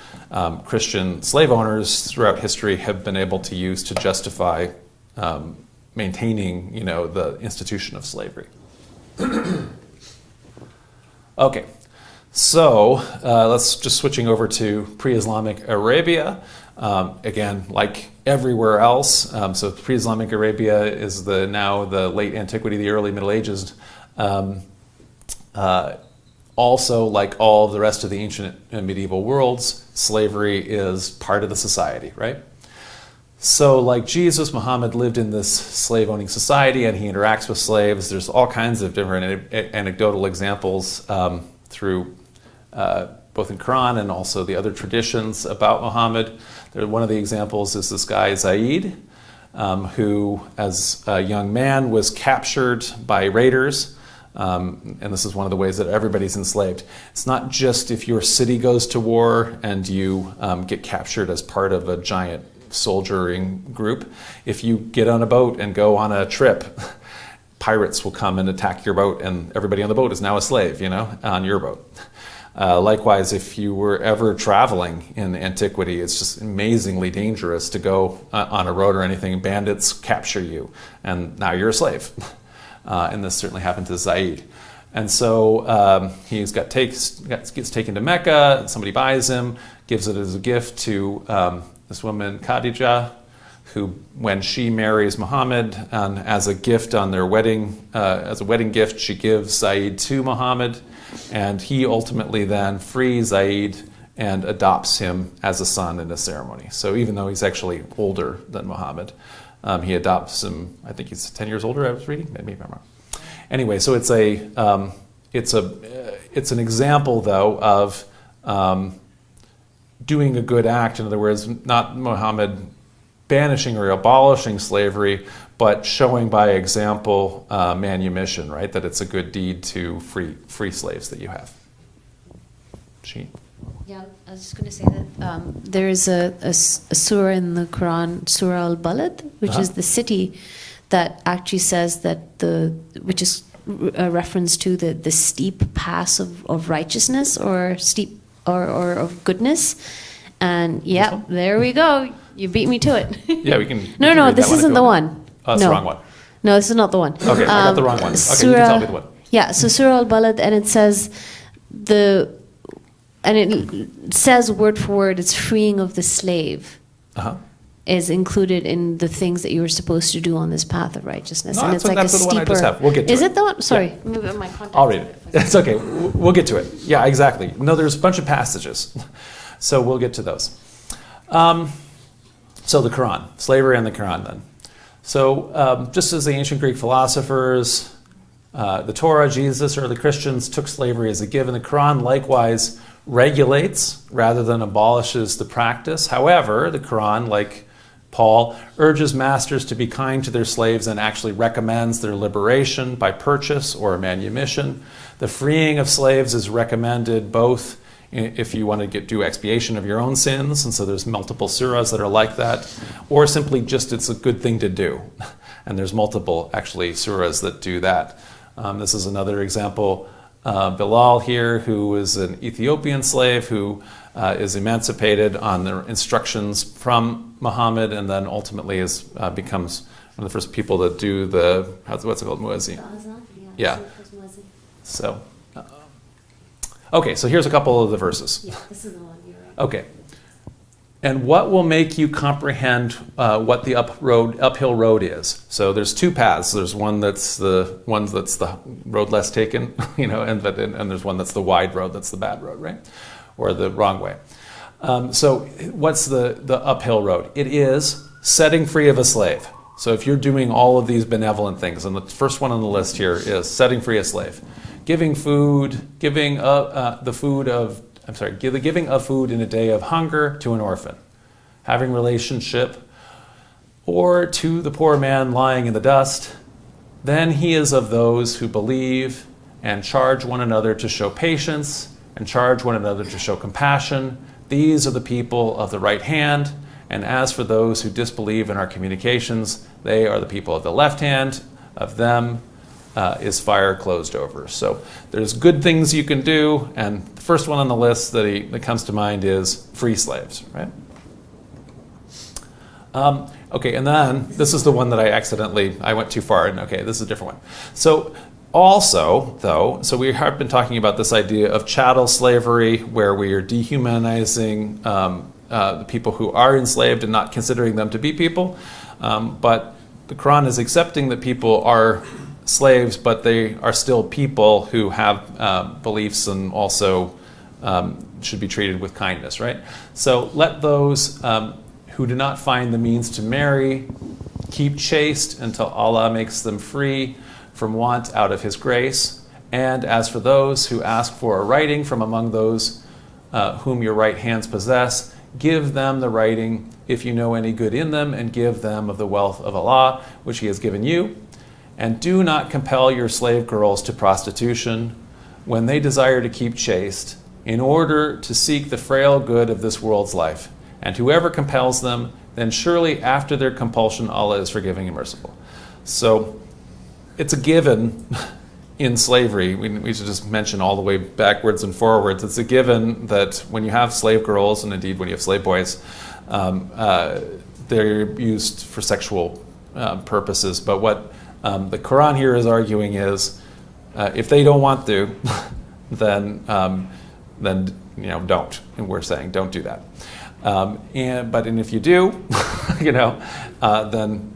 Speaker 1: Christian slave owners throughout history have been able to use to justify maintaining, the institution of slavery. Okay, so let's just switching over to pre-Islamic Arabia. Again, like everywhere else, so pre-Islamic Arabia is now the late antiquity, the early Middle Ages. Also, like all of the rest of the ancient and medieval worlds, slavery is part of the society, right? So like Jesus, Muhammad lived in this slave-owning society and he interacts with slaves. There's all kinds of different anecdotal examples through both in Quran and also the other traditions about Muhammad. One of the examples is this guy, Zaid, who as a young man was captured by raiders. And this is one of the ways that everybody's enslaved. It's not just if your city goes to war and you get captured as part of a giant soldiering group. If you get on a boat and go on a trip, pirates will come and attack your boat and everybody on the boat is now a slave, on your boat. Likewise, if you were ever traveling in antiquity, it's just amazingly dangerous to go on a road or anything. Bandits capture you and now you're a slave. And this certainly happened to Zaid. And so he gets taken to Mecca, somebody buys him, gives it as a gift to this woman, Khadijah, who, when she marries Muhammad, as a gift on their wedding, as a wedding gift, she gives Zaid to Muhammad, and he ultimately then frees Zaid and adopts him as a son in a ceremony. So even though he's actually older than Muhammad, he adopts him. I think he's 10 years older. I was reading. Maybe I'm wrong. Anyway, so it's an example though of doing a good act. In other words, not Muhammad banishing or abolishing slavery, but showing by example manumission, right? That it's a good deed to free slaves that you have. She?
Speaker 3: Yeah, I was just going to say that there is a surah in the Quran, Surah Al-Balad, which is the city that actually says that which is a reference to the steep pass of righteousness or steep or of goodness. And yeah, there we go. You beat me to it.
Speaker 1: Yeah, we can.
Speaker 3: No, this isn't the one.
Speaker 1: Oh, that's the wrong one.
Speaker 3: No, this is not the one.
Speaker 1: Okay, I got the wrong one. Okay, you can tell me the one.
Speaker 3: Yeah, so Surah Al-Balad, and it says and it says word for word, it's freeing of the slave is included in the things that you were supposed to do on this path of righteousness.
Speaker 1: No,
Speaker 3: and
Speaker 1: that's
Speaker 3: it's like
Speaker 1: the one I just have. We'll get to it.
Speaker 3: Is it the one? Sorry,
Speaker 1: Yeah.
Speaker 3: maybe my contact.
Speaker 1: I'll read it. It's okay. We'll get to it. Yeah, exactly. No, there's a bunch of passages. So we'll get to those. So the Quran, slavery and the Quran then. So just as the ancient Greek philosophers, the Torah, Jesus, or the Christians took slavery as a given, the Quran likewise regulates rather than abolishes the practice. However, the Quran, like Paul, urges masters to be kind to their slaves and actually recommends their liberation by purchase or manumission. The freeing of slaves is recommended both if you want to do expiation of your own sins, and so there's multiple surahs that are like that, or simply just it's a good thing to do. And there's multiple, actually, surahs that do that. This is another example. Bilal here, who is an Ethiopian slave who is emancipated on the instructions from Muhammad, and then ultimately becomes one of the first people to do what's it called, muezzin. Yeah. So, okay, so here's a couple of the verses.
Speaker 3: Yeah, this is the one. You're right.
Speaker 1: Okay. And what will make you comprehend what the uphill road is? So there's two paths. There's one that's the road less taken, and there's one that's the wide road, that's the bad road, right? Or the wrong way. So what's the uphill road? It is setting free of a slave. So if you're doing all of these benevolent things, and the first one on the list here is setting free a slave, giving food, giving of food in a day of hunger to an orphan, having relationship, or to the poor man lying in the dust, then he is of those who believe and charge one another to show patience and charge one another to show compassion. These are the people of the right hand. And as for those who disbelieve in our communications, they are the people of the left hand. Of them is fire closed over. So there's good things you can do, and the first one on the list that comes to mind is free slaves, right? Okay, and then this is the one that I went too far, and okay, this is a different one. So also, though, so we have been talking about this idea of chattel slavery, where we are dehumanizing the people who are enslaved and not considering them to be people. But the Quran is accepting that people are slaves, but they are still people who have beliefs and also should be treated with kindness, right? So let those who do not find the means to marry keep chaste until Allah makes them free from want out of His grace. And as for those who ask for a writing from among those whom your right hands possess, give them the writing if you know any good in them, and give them of the wealth of Allah, which He has given you. And do not compel your slave girls to prostitution when they desire to keep chaste, in order to seek the frail good of this world's life. And whoever compels them, then surely after their compulsion, Allah is forgiving and merciful. So it's a given in slavery. We should just mention all the way backwards and forwards. It's a given that when you have slave girls, and indeed when you have slave boys, they're used for sexual purposes. But what the Quran here is arguing is, if they don't want to, then don't. And we're saying don't do that. But if you do, then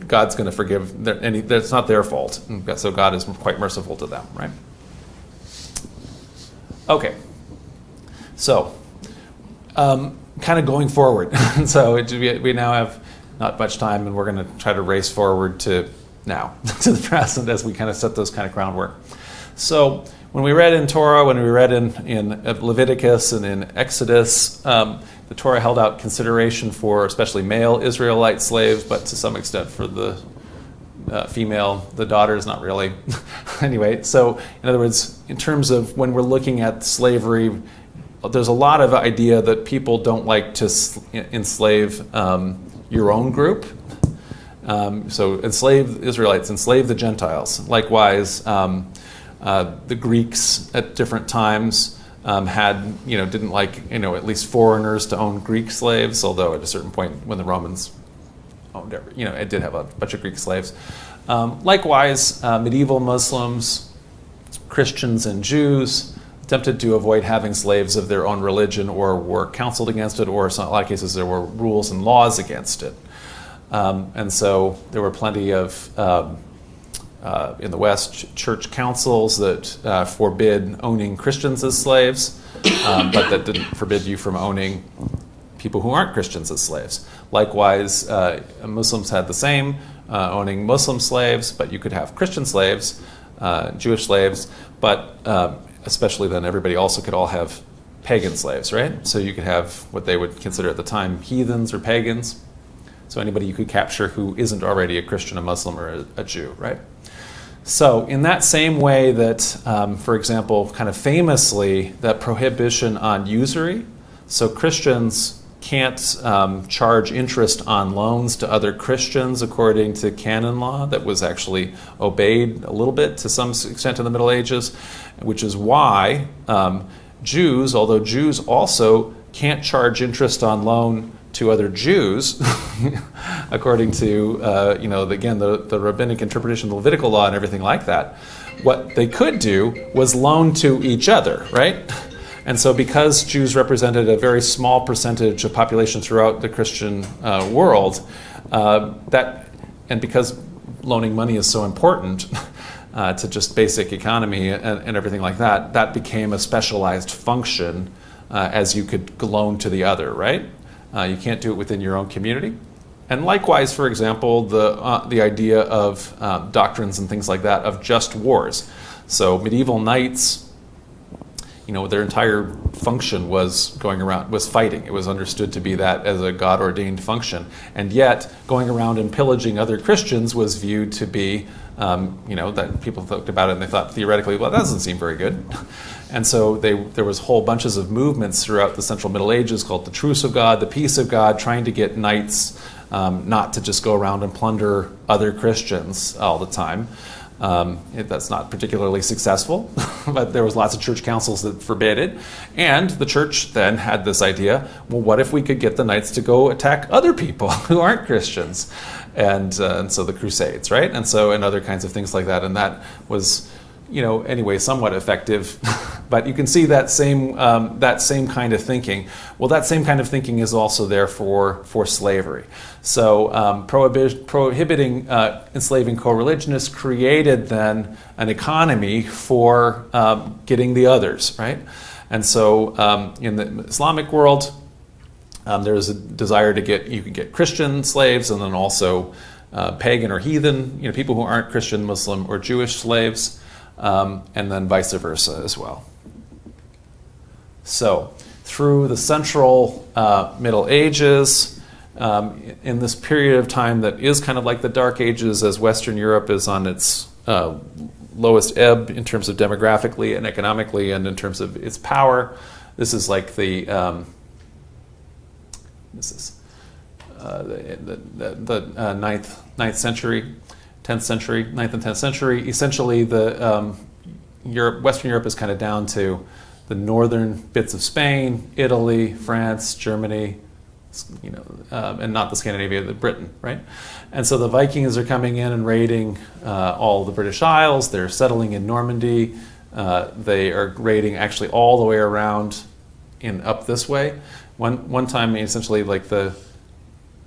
Speaker 1: God's going to forgive. That's not their fault. So God is quite merciful to them, right? Okay. So, kind of going forward. So we now have not much time, and we're going to try to race forward to now, to the present, as we kind of set those kind of groundwork. So when we read in Torah, when we read in Leviticus and in Exodus, the Torah held out consideration for especially male Israelite slaves, but to some extent for the female, the daughters, not really. Anyway, so in other words, in terms of when we're looking at slavery, there's a lot of idea that people don't like to enslave your own group. So enslave Israelites, enslave the Gentiles. Likewise, the Greeks at different times didn't like, at least foreigners to own Greek slaves, although at a certain point when the Romans owned it did have a bunch of Greek slaves. Likewise, medieval Muslims, Christians, and Jews attempted to avoid having slaves of their own religion or were counseled against it, or in a lot of cases there were rules and laws against it. And so there were plenty of, in the West, church councils that forbid owning Christians as slaves, but that didn't forbid you from owning people who aren't Christians as slaves. Likewise, Muslims had the same, owning Muslim slaves, but you could have Christian slaves, Jewish slaves, but especially then everybody also could all have pagan slaves, right? So you could have what they would consider at the time heathens or pagans. So anybody you could capture who isn't already a Christian, a Muslim, or a Jew, right? So in that same way that, for example, kind of famously, that prohibition on usury, so Christians can't charge interest on loans to other Christians according to canon law that was actually obeyed a little bit to some extent in the Middle Ages, which is why Jews, although Jews also can't charge interest on loan to other Jews, according to, the rabbinic interpretation of the Levitical law and everything like that, what they could do was loan to each other, right? And so because Jews represented a very small percentage of population throughout the Christian world, and because loaning money is so important to just basic economy and everything like that, that became a specialized function as you could loan to the other, right? You can't do it within your own community. And likewise, for example, the idea of doctrines and things like that of just wars. So medieval knights, their entire function was fighting. It was understood to be that as a God-ordained function. And yet, going around and pillaging other Christians was viewed to be, that people talked about it and they thought theoretically, well, that doesn't seem very good. And so there was whole bunches of movements throughout the Central Middle Ages called the Truce of God, the Peace of God, trying to get knights not to just go around and plunder other Christians all the time. That's not particularly successful, but there was lots of church councils that forbid it. And the church then had this idea, well, what if we could get the knights to go attack other people who aren't Christians? And so the Crusades, right? And other kinds of things like that. And that was, anyway, somewhat effective. But you can see that same kind of thinking. Well, that same kind of thinking is also there for slavery. So prohibiting enslaving co-religionists created then an economy for getting the others, right? And so in the Islamic world, there's a desire you can get Christian slaves and then also pagan or heathen, people who aren't Christian, Muslim, or Jewish slaves, and then vice versa as well. So, through the central Middle Ages, in this period of time that is kind of like the Dark Ages, as Western Europe is on its lowest ebb in terms of demographically and economically and in terms of its power, this is like the ninth century, 10th century, 9th and 10th century. Essentially, Western Europe is kind of down to the northern bits of Spain, Italy, France, Germany, and not the Scandinavia, the Britain, right? And so the Vikings are coming in and raiding all the British Isles. They're settling in Normandy. They are raiding actually all the way around up this way. One time, essentially, like the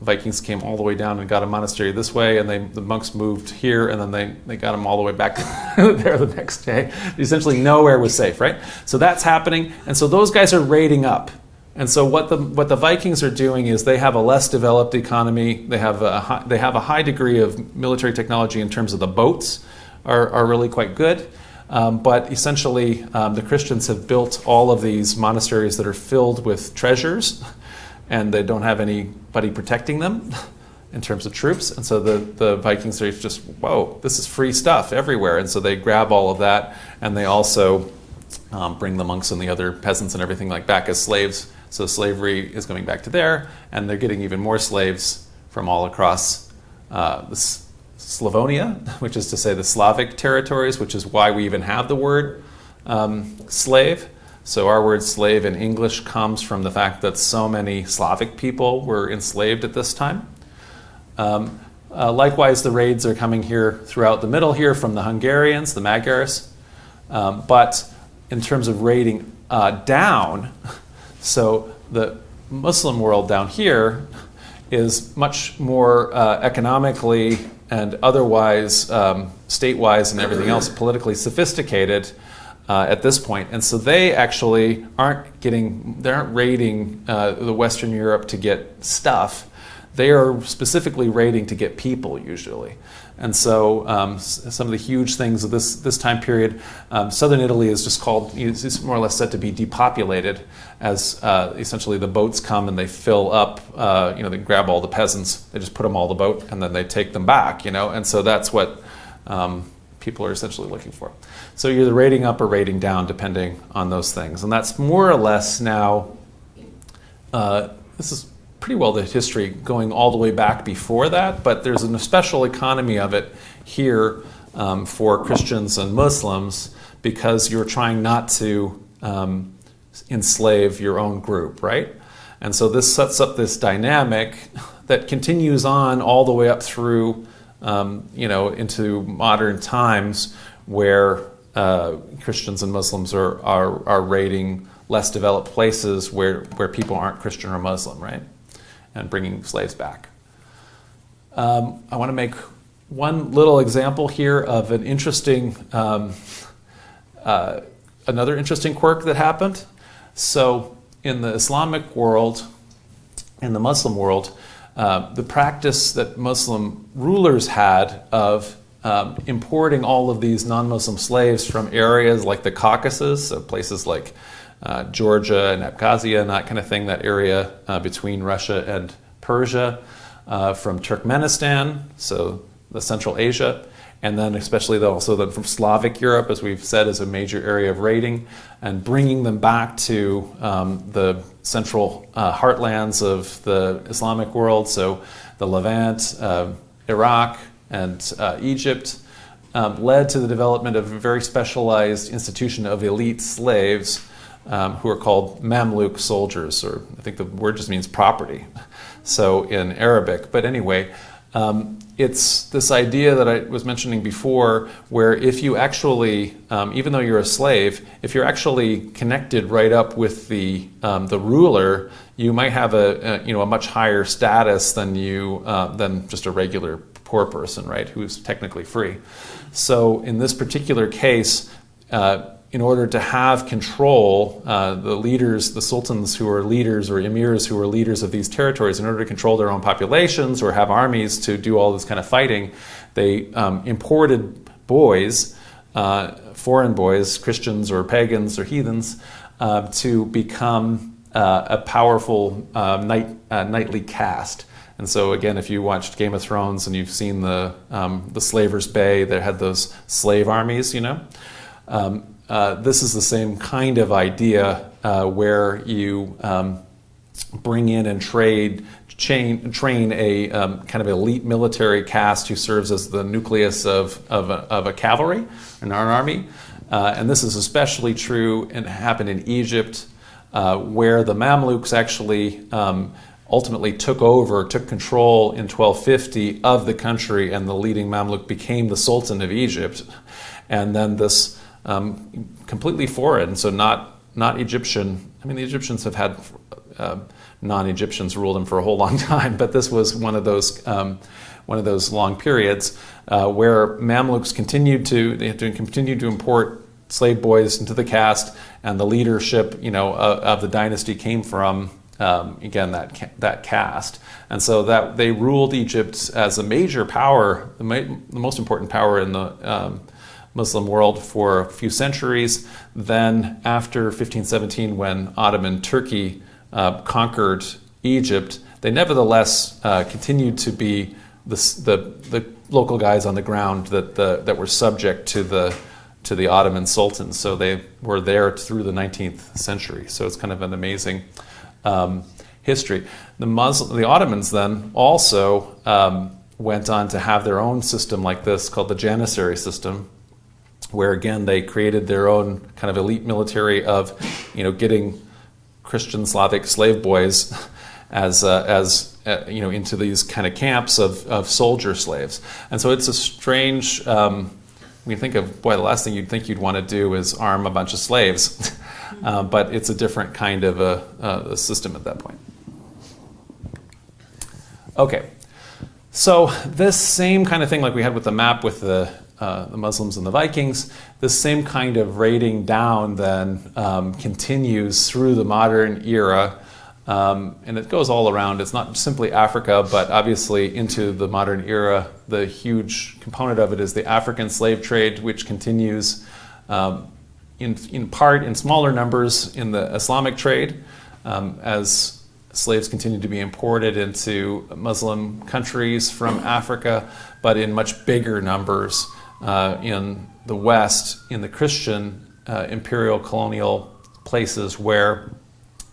Speaker 1: Vikings came all the way down and got a monastery this way, and the monks moved here, and then they got them all the way back there the next day. Essentially, nowhere was safe, right? So that's happening, and so those guys are raiding up. And so what the Vikings are doing is they have a less developed economy. They have a high degree of military technology in terms of the boats are really quite good. But essentially, the Christians have built all of these monasteries that are filled with treasures, and they don't have anybody protecting them in terms of troops. And so the Vikings are just, whoa, this is free stuff everywhere. And so they grab all of that, and they also bring the monks and the other peasants and everything like back as slaves. So slavery is going back to there, and they're getting even more slaves from all across Slavonia, which is to say the Slavic territories, which is why we even have the word slave. So our word slave in English comes from the fact that so many Slavic people were enslaved at this time. Likewise, the raids are coming here throughout the middle here from the Hungarians, the Magyars. But in terms of raiding down, so the Muslim world down here is much more economically and otherwise, state-wise and everything else, politically sophisticated at this point. And so they actually aren't raiding the Western Europe to get stuff. They are specifically raiding to get people usually. And so some of the huge things of this time period, southern Italy is just called, it's more or less said to be depopulated as essentially the boats come and they fill up, they grab all the peasants, they just put them all the boat and then they take them back, and so that's what people are essentially looking for. So you're either raiding up or raiding down depending on those things. And that's more or less now, this is pretty well the history going all the way back before that, but there's a special economy of it here for Christians and Muslims because you're trying not to enslave your own group, right? And so this sets up this dynamic that continues on all the way up through, into modern times where Christians and Muslims are raiding less developed places where people aren't Christian or Muslim, right? And bringing slaves back. I want to make one little example here of an interesting, another interesting quirk that happened. So in the Islamic world, in the Muslim world, the practice that Muslim rulers had of importing all of these non-Muslim slaves from areas like the Caucasus, so places like Georgia and Abkhazia and that kind of thing, that area between Russia and Persia, from Turkmenistan, so the Central Asia, and then especially also then from Slavic Europe, as we've said, is a major area of raiding, and bringing them back to the central heartlands of the Islamic world, so the Levant, Iraq, and Egypt, led to the development of a very specialized institution of elite slaves who are called Mamluk soldiers, or I think the word just means property, so in Arabic. But anyway, it's this idea that I was mentioning before, where if you actually, even though you're a slave, if you're actually connected right up with the ruler, you might have a much higher status than than just a regular poor person, right, who's technically free. So in this particular case, in order to have control, the leaders, the sultans who are leaders or emirs who are leaders of these territories, in order to control their own populations or have armies to do all this kind of fighting, they imported boys, foreign boys, Christians or pagans or heathens, to become a powerful knightly caste. And so again, if you watched Game of Thrones and you've seen the Slaver's Bay, they had those slave armies, this is the same kind of idea where you bring in and train a kind of elite military caste who serves as the nucleus of a cavalry in our army. And this is especially true and happened in Egypt, where the Mamluks actually ultimately took control in 1250 of the country, and the leading Mamluk became the Sultan of Egypt. And then this completely foreign, so not Egyptian. I mean, the Egyptians have had non-Egyptians rule them for a whole long time, but this was one of those long periods where Mamluks continued to import slave boys into the caste, and the leadership, of the dynasty came from again that caste, and so that they ruled Egypt as a major power, the most important power in the Muslim world for a few centuries. Then after 1517, when Ottoman Turkey conquered Egypt, they nevertheless continued to be the local guys on the ground that were subject to the Ottoman sultans. So they were there through the 19th century. So it's kind of an amazing history. The Ottomans then also went on to have their own system like this called the Janissary system, where again they created their own kind of elite military of, getting Christian Slavic slave boys as into these kind of camps of soldier slaves. And so it's a strange. When you think of, the last thing you'd think you'd want to do is arm a bunch of slaves, but it's a different kind of a system at that point. Okay. So this same kind of thing like we had with the map with the Muslims and the Vikings, this same kind of raiding down then continues through the modern era, and it goes all around. It's not simply Africa, but obviously into the modern era, the huge component of it is the African slave trade, which continues in part in smaller numbers in the Islamic trade as slaves continue to be imported into Muslim countries from Africa, but in much bigger numbers in the West, in the Christian imperial colonial places where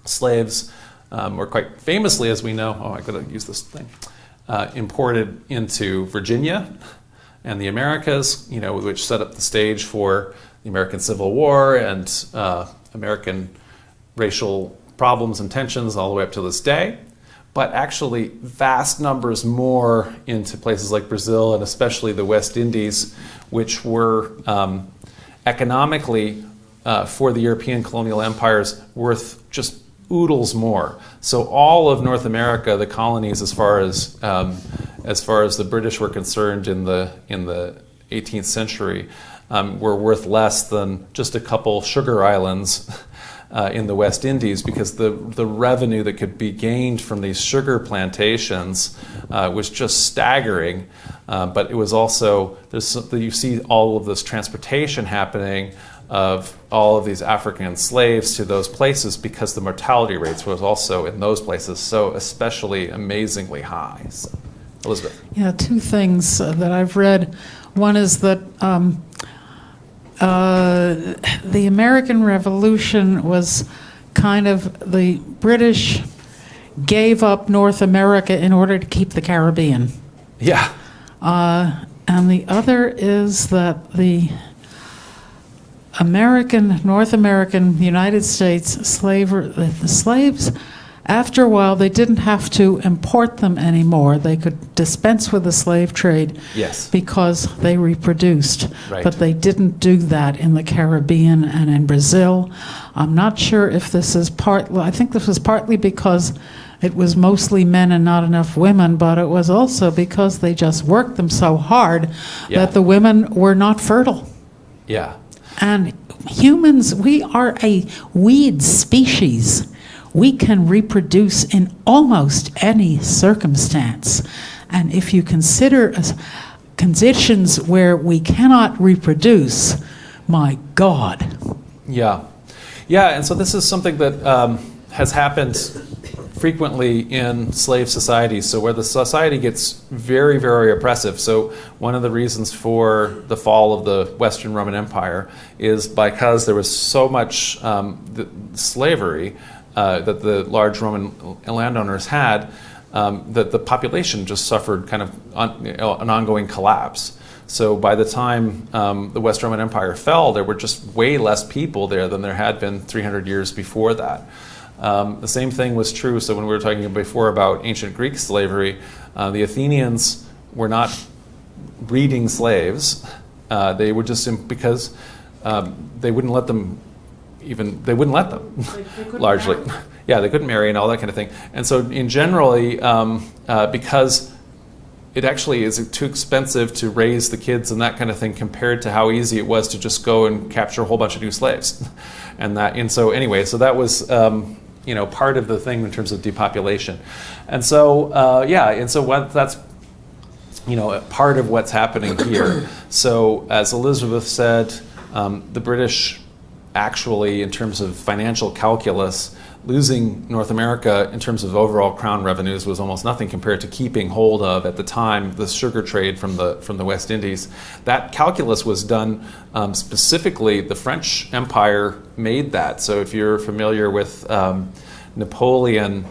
Speaker 1: slaves were quite famously, as we know, I gotta use this thing, imported into Virginia and the Americas, which set up the stage for the American Civil War and American racial problems and tensions all the way up to this day, but actually vast numbers more into places like Brazil and especially the West Indies, which were economically for the European colonial empires worth just oodles more. So all of North America, the colonies, as far as the British were concerned in the 18th century, were worth less than just a couple sugar islands in the West Indies, because the revenue that could be gained from these sugar plantations was just staggering. But it was also, you see all of this transportation happening of all of these African slaves to those places because the mortality rates was also in those places so especially amazingly high. So, Elizabeth.
Speaker 5: Yeah, two things that I've read. One is that the American Revolution was kind of, the British gave up North America in order to keep the Caribbean.
Speaker 1: Yeah.
Speaker 5: And the other is that the North American, United States the slaves, after a while, they didn't have to import them anymore. They could dispense with the slave trade.
Speaker 1: Yes.
Speaker 5: Because they reproduced.
Speaker 1: Right.
Speaker 5: But they didn't do that in the Caribbean and in Brazil. I'm not sure if this is I think this was partly because it was mostly men and not enough women, but it was also because they just worked them so hard that the women were not fertile.
Speaker 1: Yeah.
Speaker 5: And humans, we are a weed species. We can reproduce in almost any circumstance. And if you consider conditions where we cannot reproduce, my God.
Speaker 1: Yeah. Yeah, and so this is something that has happened frequently in slave societies, so where the society gets very, very oppressive. So one of the reasons for the fall of the Western Roman Empire is because there was so much slavery that the large Roman landowners had, that the population just suffered kind of an ongoing collapse. So by the time the West Roman Empire fell, there were just way less people there than there had been 300 years before that. The same thing was true, so when we were talking before about ancient Greek slavery, the Athenians were not breeding slaves. They were just because they wouldn't let them largely. Marry. Yeah, they couldn't marry and all that kind of thing. And so in generally, because it actually is too expensive to raise the kids and that kind of thing compared to how easy it was to just go and capture a whole bunch of new slaves. And so that was part of the thing in terms of depopulation. And so part of what's happening here. So as Elizabeth said, the British actually, in terms of financial calculus, losing North America in terms of overall crown revenues was almost nothing compared to keeping hold of, at the time, the sugar trade from the West Indies. That calculus was done specifically, the French Empire made that. So if you're familiar with Napoleon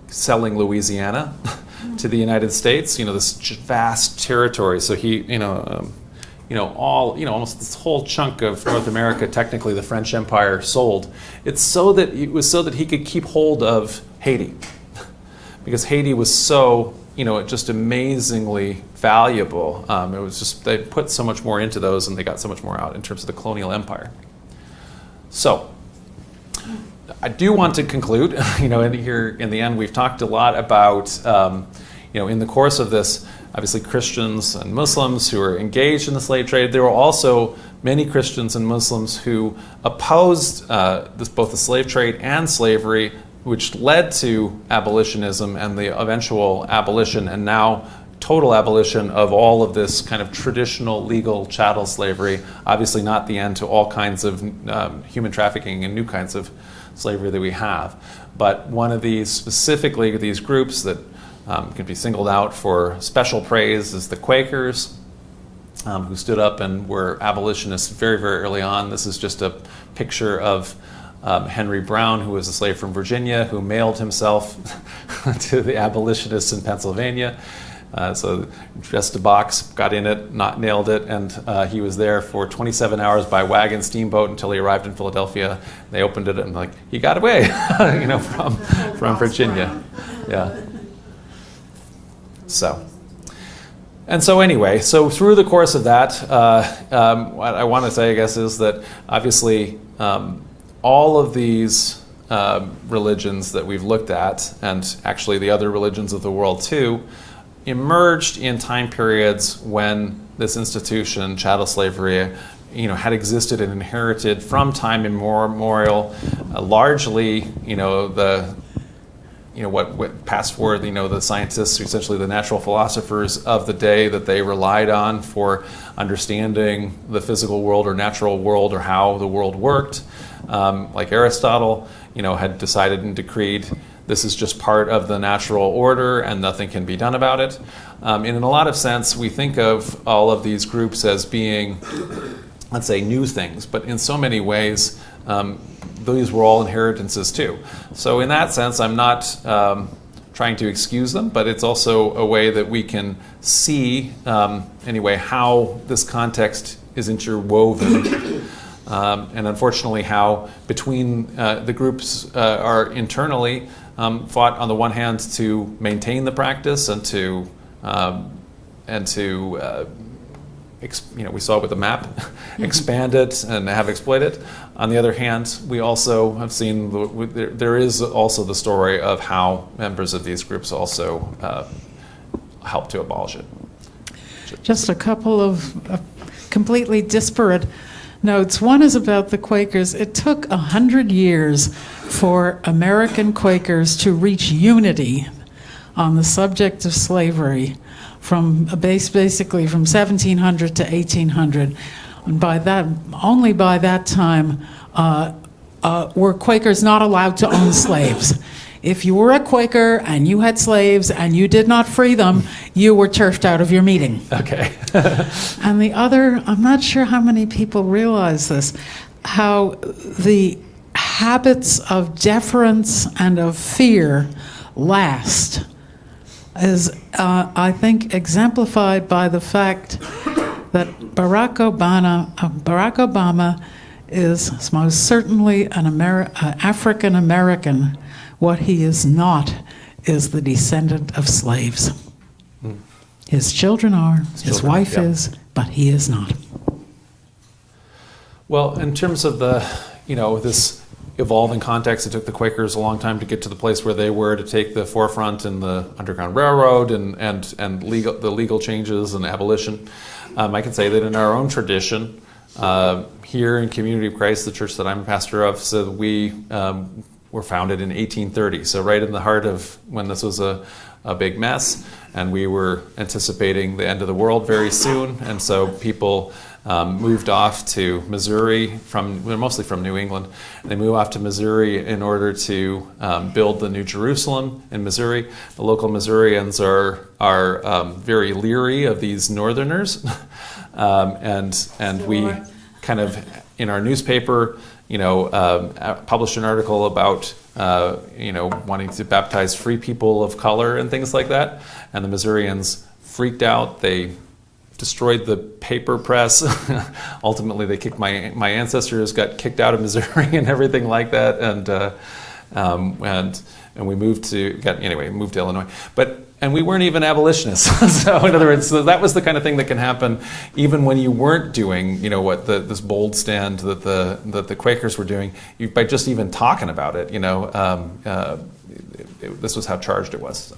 Speaker 1: selling Louisiana to the United States, this vast territory. So he, almost this whole chunk of North America, technically the French Empire sold. It was so that he could keep hold of Haiti, because Haiti was so, just amazingly valuable. It was just, they put so much more into those, and they got so much more out in terms of the colonial empire. So, I do want to conclude, here in the end, we've talked a lot about, in the course of this, obviously Christians and Muslims who are engaged in the slave trade. There were also many Christians and Muslims who opposed both the slave trade and slavery, which led to abolitionism and the eventual abolition and now total abolition of all of this kind of traditional legal chattel slavery. Obviously not the end to all kinds of human trafficking and new kinds of slavery that we have. But one of these, specifically these groups that can be singled out for special praise is the Quakers, who stood up and were abolitionists very, very early on. This is just a picture of Henry Brown, who was a slave from Virginia, who mailed himself to the abolitionists in Pennsylvania. So dressed a box, got in it, nailed it, and he was there for 27 hours by wagon steamboat until he arrived in Philadelphia. They opened it and he got away, from Virginia. Yeah. So anyway, so through the course of that, what I want to say, I guess, is that obviously all of these religions that we've looked at, and actually the other religions of the world too, emerged in time periods when this institution, chattel slavery, had existed and inherited from time immemorial, largely, what passed for, the scientists, essentially the natural philosophers of the day that they relied on for understanding the physical world or natural world or how the world worked. Like Aristotle, had decided and decreed this is just part of the natural order and nothing can be done about it. And in a lot of sense, we think of all of these groups as being, let's say, new things, but in so many ways, these were all inheritances too. So in that sense, I'm not trying to excuse them, but it's also a way that we can see, anyway, how this context is interwoven. And unfortunately how between the groups are internally fought on the one hand to maintain the practice and to we saw it with the map, expand it and have exploited it. On the other hand, we also have seen there is also the story of how members of these groups also helped to abolish it.
Speaker 5: Just a couple of completely disparate notes. One is about the Quakers. It took 100 years for American Quakers to reach unity on the subject of slavery, from basically from 1700 to 1800. And only by that time were Quakers not allowed to own slaves. If you were a Quaker and you had slaves and you did not free them, you were turfed out of your meeting.
Speaker 1: Okay.
Speaker 5: And the other, I'm not sure how many people realize this, how the habits of deference and of fear last is, I think, exemplified by the fact that Barack Obama is most certainly an African American. What he is not is the descendant of slaves. His children are, his wife is, but he is not.
Speaker 1: Well, in terms of this evolving context, it took the Quakers a long time to get to the place where they were, to take the forefront in the Underground Railroad and the legal changes and abolition. I can say that in our own tradition, here in Community of Christ, the church that I'm a pastor of, so we were founded in 1830, so right in the heart of when this was a big mess, and we were anticipating the end of the world very soon, and so people moved off to Missouri they're mostly from New England. They moved off to Missouri in order to build the New Jerusalem in Missouri. The local Missourians are very leery of these Northerners, and we kind of in our newspaper, published an article about wanting to baptize free people of color and things like that, and the Missourians freaked out. They destroyed the paper press. Ultimately, they kicked my ancestors got kicked out of Missouri and everything like that, and we moved to Illinois. And we weren't even abolitionists. So in other words, that was the kind of thing that can happen even when you weren't doing what this bold stand that the Quakers were doing. By just even talking about it, this was how charged it was. So.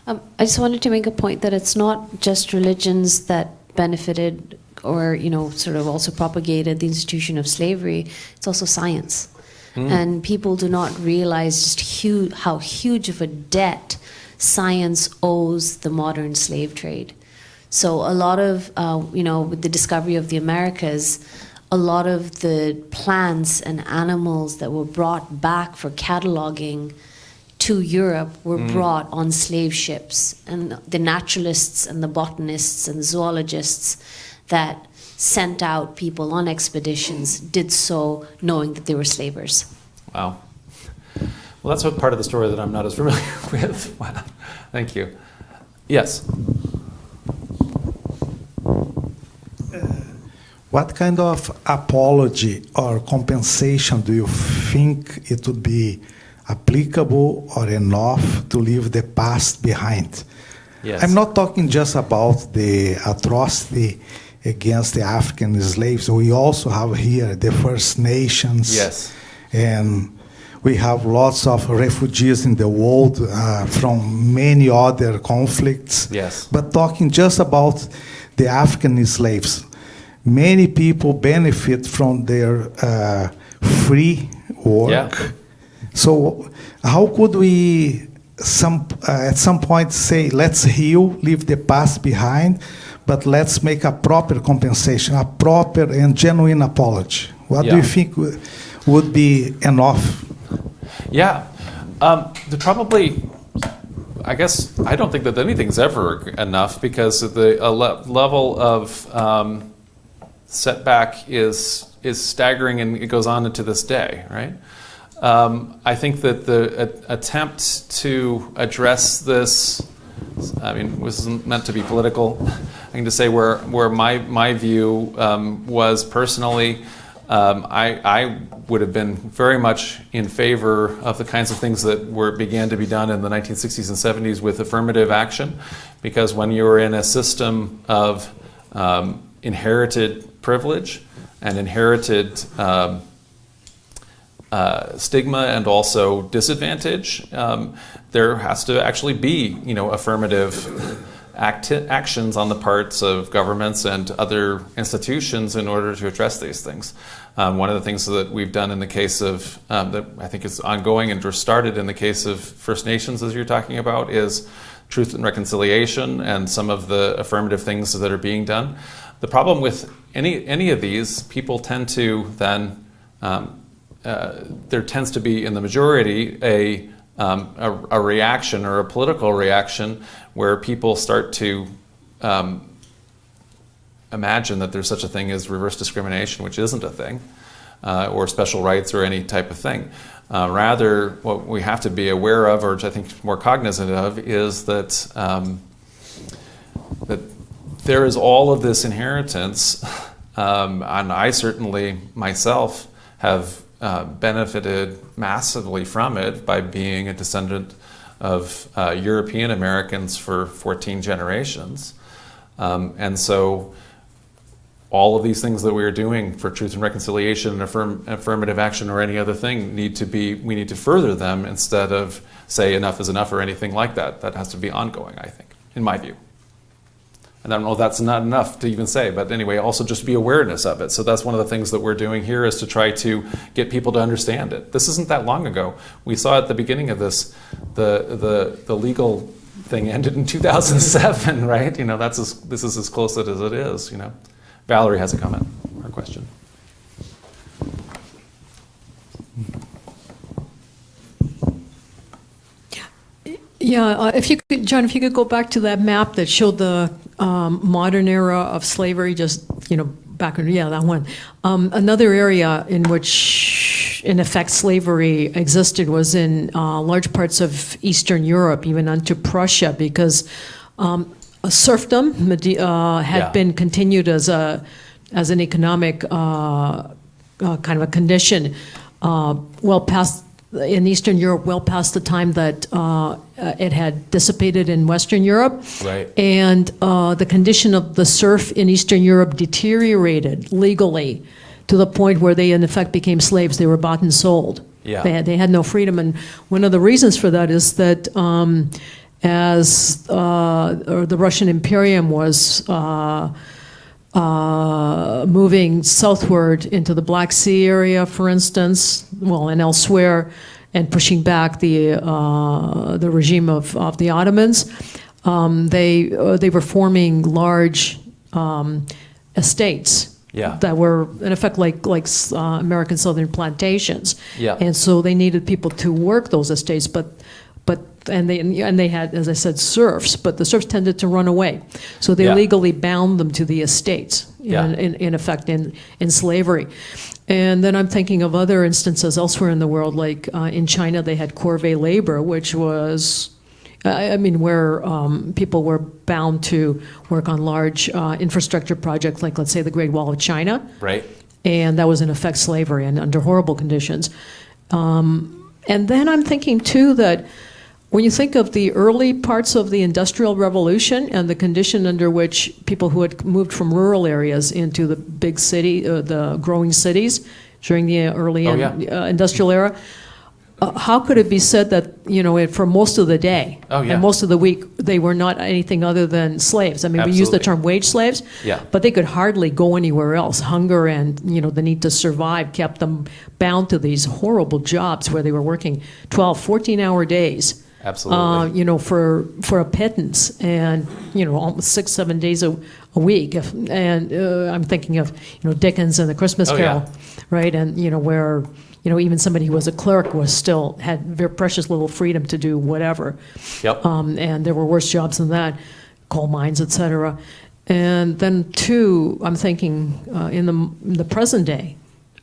Speaker 3: I just wanted to make a point that it's not just religions that benefited or, sort of also propagated the institution of slavery. It's also science. And people do not realize just how huge of a debt science owes the modern slave trade. So a lot of, with the discovery of the Americas, a lot of the plants and animals that were brought back for cataloging to Europe were brought on slave ships, and the naturalists and the botanists and zoologists that sent out people on expeditions did so knowing that they were slavers.
Speaker 1: Wow. Well, that's what part of the story that I'm not as familiar with. Wow. Thank you. Yes.
Speaker 7: What kind of apology or compensation do you think it would be applicable or enough to leave the past behind?
Speaker 1: Yes.
Speaker 7: I'm not talking just about the atrocity against the African slaves. We also have here the First Nations.
Speaker 1: Yes.
Speaker 7: And we have lots of refugees in the world from many other conflicts.
Speaker 1: Yes.
Speaker 7: But talking just about the African slaves, many people benefit from their free work.
Speaker 1: Yeah.
Speaker 7: So how could we at some point say, let's heal, leave the past behind, but let's make a proper compensation, a proper and genuine apology? What do you think would be enough?
Speaker 1: Yeah. I guess I don't think that anything's ever enough, because the level of setback is staggering, and it goes on to this day, right? I think that the attempt to address this, wasn't meant to be political. I can just say where my view was personally, I would have been very much in favor of the kinds of things that began to be done in the 1960s and 70s with affirmative action, because when you were in a system of inherited privilege and inherited stigma and also disadvantage, there has to actually be, affirmative actions on the parts of governments and other institutions in order to address these things. One of the things that we've done in the case of, that I think is ongoing and just started in the case of First Nations, as you're talking about, is truth and reconciliation and some of the affirmative things that are being done. The problem with any of these, people tend to then, there tends to be in the majority a reaction or a political reaction where people start to imagine that there's such a thing as reverse discrimination, which isn't a thing, or special rights or any type of thing. Rather, what we have to be aware of, or I think more cognizant of, is that that there is all of this inheritance, and I certainly myself have benefited massively from it by being a descendant of European Americans for 14 generations. And so all of these things that we are doing for truth and reconciliation and affirmative action or any other thing we need to further them instead of say enough is enough or anything like that. That has to be ongoing, I think, in my view. And I don't know if that's not enough to even say, but anyway, also just be awareness of it. So that's one of the things that we're doing here is to try to get people to understand it. This isn't that long ago. We saw at the beginning of this, the legal thing ended in 2007, right? You know, this is as close as it is, you know. Valerie has a comment or a question.
Speaker 8: Yeah, if you could, John, if you could go back to that map that showed the modern era of slavery, just, you know, back in, yeah, that one. Another area in which, in effect, slavery existed was in large parts of Eastern Europe, even unto Prussia, because serfdom had been continued as an economic kind of a condition well past in Eastern Europe, well past the time that it had dissipated in Western Europe.
Speaker 1: Right.
Speaker 8: And the condition of the serf in Eastern Europe deteriorated legally to the point where they, in effect, became slaves. They were bought and sold.
Speaker 1: Yeah.
Speaker 8: They had no freedom. And one of the reasons for that is that as the Russian Imperium was moving southward into the Black Sea area, for instance, well, and elsewhere, and pushing back the regime of the Ottomans, they were forming large estates that were in effect like American Southern plantations.
Speaker 1: Yeah.
Speaker 8: And so they needed people to work those estates, and they had, as I said, serfs, but the serfs tended to run away. So they legally bound them to the estates, in effect, in slavery. And then I'm thinking of other instances elsewhere in the world, like in China, they had corvée labor, which was, where people were bound to work on large infrastructure projects, like, let's say, the Great Wall of China.
Speaker 1: Right.
Speaker 8: And that was, in effect, slavery and under horrible conditions. And then I'm thinking, too, that when you think of the early parts of the Industrial Revolution and the condition under which people who had moved from rural areas into the big city, the growing cities during the early industrial era, how could it be said that, you know, for most of the day and most of the week, they were not anything other than slaves? I mean, we use the term wage slaves, but they could hardly go anywhere else. Hunger and, you know, the need to survive kept them bound to these horrible jobs where they were working 12, 14-hour days.
Speaker 1: Absolutely.
Speaker 8: You know, for a pittance, and, you know, almost 6-7 days a week. And I'm thinking of, you know, Dickens and the Christmas Carol, right? And, you know, where, you know, even somebody who was a clerk had very precious little freedom to do whatever.
Speaker 1: Yep.
Speaker 8: And there were worse jobs than that, coal mines, et cetera. And then, too, I'm thinking in the present day,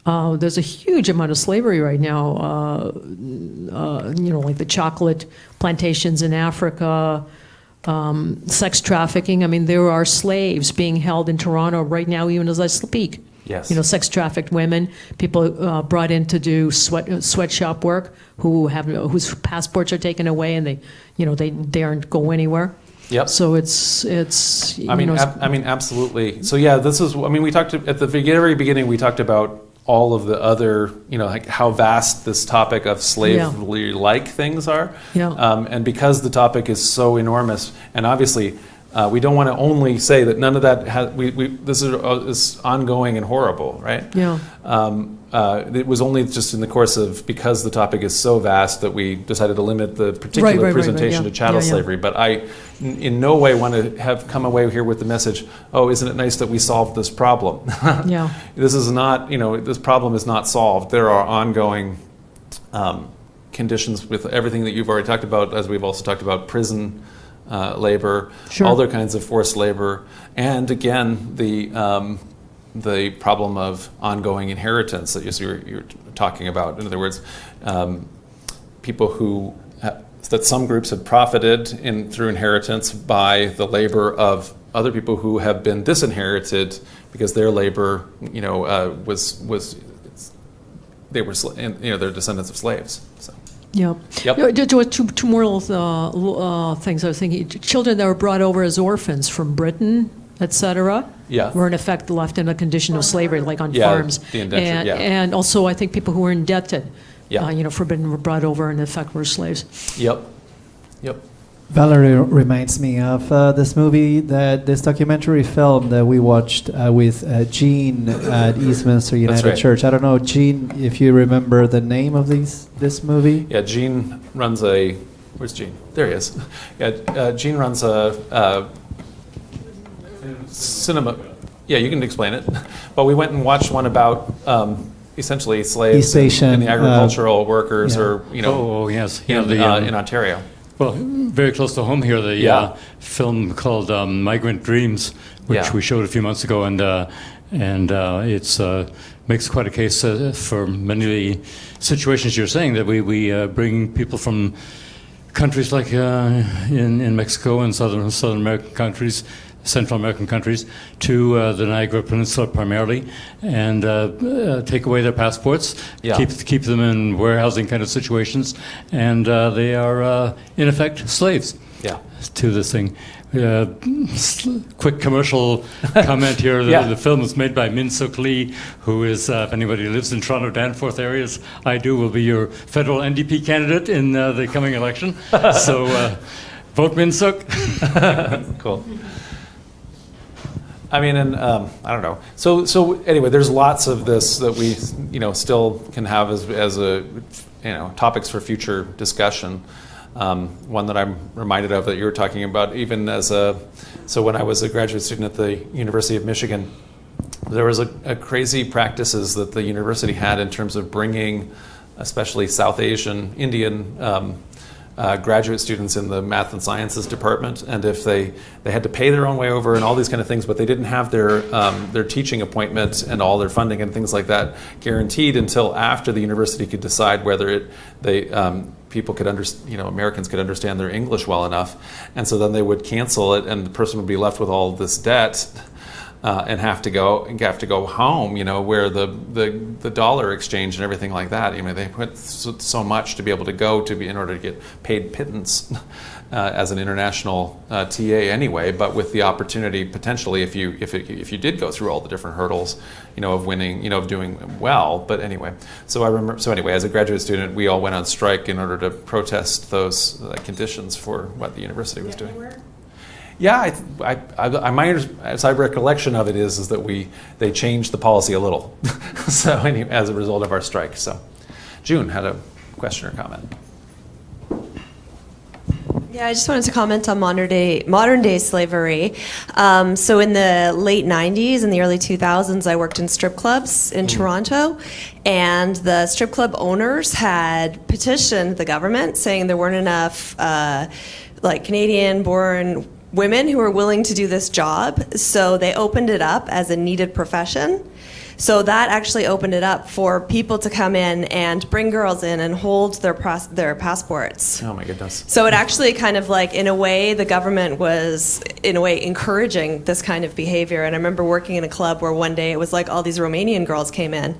Speaker 8: there's a huge amount of slavery right now, you know, like the chocolate plantations in Africa, sex trafficking. I mean, there are slaves being held in Toronto right now, even as I speak.
Speaker 1: Yes.
Speaker 8: You know, sex-trafficked women, people brought in to do sweatshop work whose passports are taken away, and they daren't go anywhere.
Speaker 1: Yep.
Speaker 8: So it's.
Speaker 1: I mean, absolutely. So yeah, this is. I mean, we talked at the very beginning. We talked about all of the other, you know, like how vast this topic of slavery-like things are.
Speaker 8: Yeah.
Speaker 1: And because the topic is so enormous, and obviously we don't want to only say that none of that this is ongoing and horrible, right?
Speaker 8: Yeah.
Speaker 1: It was only just in the course of, because the topic is so vast, that we decided to limit the particular presentation to chattel slavery. But I in no way want to have come away here with the message, oh, isn't it nice that we solved this problem?
Speaker 8: Yeah.
Speaker 1: This is not, you know, this problem is not solved. There are ongoing conditions with everything that you've already talked about, as we've also talked about prison labor, other kinds of forced labor, and again, the problem of ongoing inheritance that you're talking about. In other words, people who that some groups have profited through inheritance by the labor of other people who have been disinherited because their labor, you know, they're descendants of slaves. So.
Speaker 8: Yeah.
Speaker 1: Yep.
Speaker 8: There were two more things I was thinking. Children that were brought over as orphans from Britain, etc., were in effect left in a condition of slavery, like on farms.
Speaker 1: The indenture,
Speaker 8: and also, I think people who were indebted,
Speaker 1: Yeah.
Speaker 8: you know, were brought over and in effect were slaves.
Speaker 1: Yep. Yep.
Speaker 6: Valerie reminds me of this movie, this documentary film that we watched with Jean at Eastminster United
Speaker 1: right.
Speaker 6: Church. I don't know, Jean, if you remember the name of this movie.
Speaker 1: Yeah, Gene runs a. Where's Gene? There he is. Yeah, Gene runs a cinema. Yeah, you can explain it. But we went and watched one about essentially slaves
Speaker 6: East Asian,
Speaker 1: and the agricultural workers,
Speaker 6: yeah.
Speaker 1: or
Speaker 9: Oh, yes. Yeah,
Speaker 1: in Ontario.
Speaker 9: well, very close to home here, the
Speaker 1: Yeah.
Speaker 9: film called Migrant Dreams, which
Speaker 1: Yeah.
Speaker 9: we showed a few months ago, and it's makes quite a case for many of the situations you're saying, that we bring people from countries like in Mexico and Southern American countries, Central American countries, to the Niagara Peninsula primarily, and take away their passports,
Speaker 1: Yeah.
Speaker 9: keep them in warehousing kind of situations, and they are in effect slaves
Speaker 1: Yeah.
Speaker 9: to this thing. Quick commercial comment here.
Speaker 1: Yeah.
Speaker 9: The film is made by Min Suk Lee, who is, if anybody lives in Toronto, Danforth areas, I do, will be your federal NDP candidate in the coming election. So vote Min Suk.
Speaker 1: Cool. I mean, and I don't know. So anyway, there's lots of this that we, still can have as a, topics for future discussion. One that I'm reminded of that you were talking about, even so when I was a graduate student at the University of Michigan, there was a crazy practices that the university had in terms of bringing, especially South Asian, Indian graduate students in the math and sciences department, and if they had to pay their own way over and all these kind of things, but they didn't have their teaching appointments and all their funding and things like that guaranteed until after the university could decide whether people could Americans could understand their English well enough, and so then they would cancel it, and the person would be left with all this debt. And have to go home, where the dollar exchange and everything like that. They put so much to be able to go in order to get paid pittance as an international TA anyway. But with the opportunity potentially, if you did go through all the different hurdles, of winning, of doing well. But anyway, so I remember. So anyway, as a graduate student, we all went on strike in order to protest those conditions for what the university was doing. Yeah, as I recollection of it is that they changed the policy a little. So anyway, as a result of our strike. So, June had a question or comment.
Speaker 10: Yeah, I just wanted to comment on modern day slavery. So in the late 90s and the early 2000s, I worked in strip clubs in Toronto, and the strip club owners had petitioned the government saying there weren't enough Canadian-born women who were willing to do this job, so they opened it up as a needed profession. So that actually opened it up for people to come in and bring girls in and hold their passports.
Speaker 1: Oh my goodness.
Speaker 10: So it actually kind of in a way, the government was, in a way, encouraging this kind of behavior. And I remember working in a club where one day it was all these Romanian girls came in,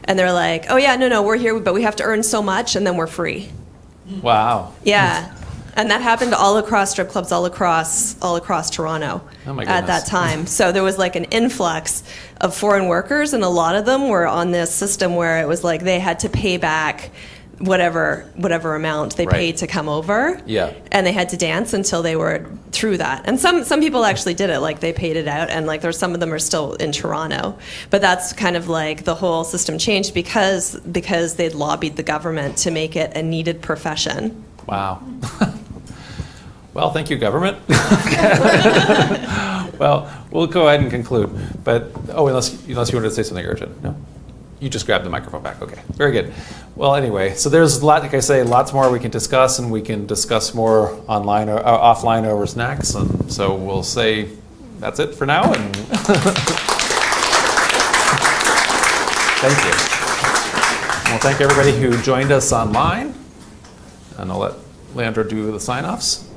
Speaker 10: and they're like, oh yeah, no, we're here, but we have to earn so much, and then we're free.
Speaker 1: Wow.
Speaker 10: Yeah. And that happened all across strip clubs, all across Toronto
Speaker 1: Oh my
Speaker 10: at that
Speaker 1: goodness.
Speaker 10: time. So there was an influx of foreign workers, and a lot of them were on this system where it was they had to pay back whatever amount they
Speaker 1: Right.
Speaker 10: paid to come over.
Speaker 1: Yeah.
Speaker 10: And they had to dance until they were through that. And some people actually did it, they paid it out, and there's some of them are still in Toronto. But that's kind of the whole system changed because they'd lobbied the government to make it a needed profession.
Speaker 1: Wow. Well, thank you, government. Well, we'll go ahead and conclude. But unless you wanted to say something urgent, no. You just grabbed the microphone back. Okay, very good. Well, anyway, so there's a lot, like I say, lots more we can discuss, and we can discuss more online or offline over snacks. And so we'll say that's it for now. And thank you. Well, thank everybody who joined us online, and I'll let Leandro do the sign-offs.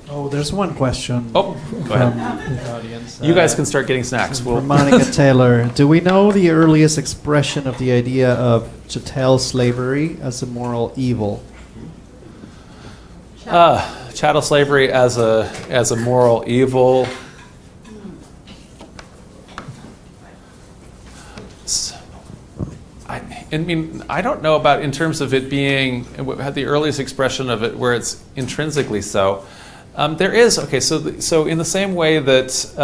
Speaker 6: Oh, there's one question
Speaker 1: Oh, go ahead.
Speaker 6: from the audience.
Speaker 1: You guys can start getting snacks.
Speaker 6: From Monica Taylor. Do we know the earliest expression of the idea of chattel slavery as a moral evil?
Speaker 1: Chattel slavery as a moral evil. I mean, I don't know about in terms of it being had the earliest expression of it where it's intrinsically so. There is so in the same way that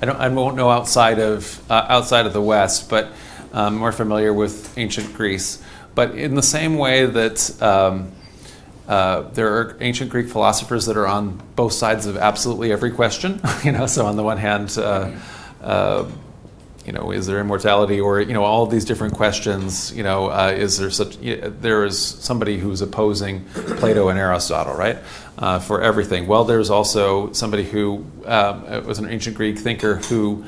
Speaker 1: I won't know outside of the West, but more familiar with ancient Greece. But in the same way that there are ancient Greek philosophers that are on both sides of absolutely every question, So on the one hand, is there immortality, or all of these different questions? Is there such? There is somebody who's opposing Plato and Aristotle, right? For everything. Well, there's also somebody who was an ancient Greek thinker who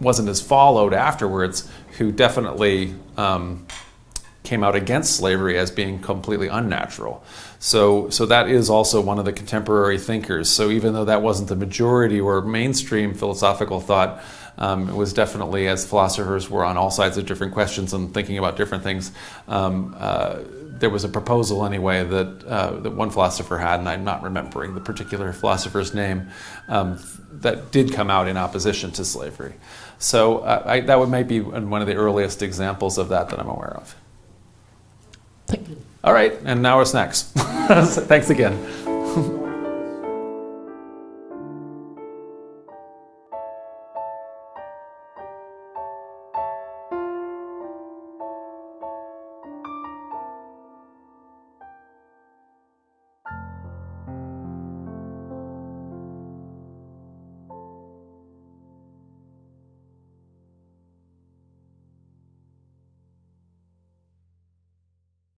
Speaker 1: wasn't as followed afterwards, who definitely came out against slavery as being completely unnatural. So that is also one of the contemporary thinkers. So even though that wasn't the majority or mainstream philosophical thought, it was definitely, as philosophers were on all sides of different questions and thinking about different things, there was a proposal anyway that one philosopher had, and I'm not remembering the particular philosopher's name, that did come out in opposition to slavery. So that might be one of the earliest examples of that I'm aware of.
Speaker 5: Thank you.
Speaker 1: All right, and now what's next? Thanks again.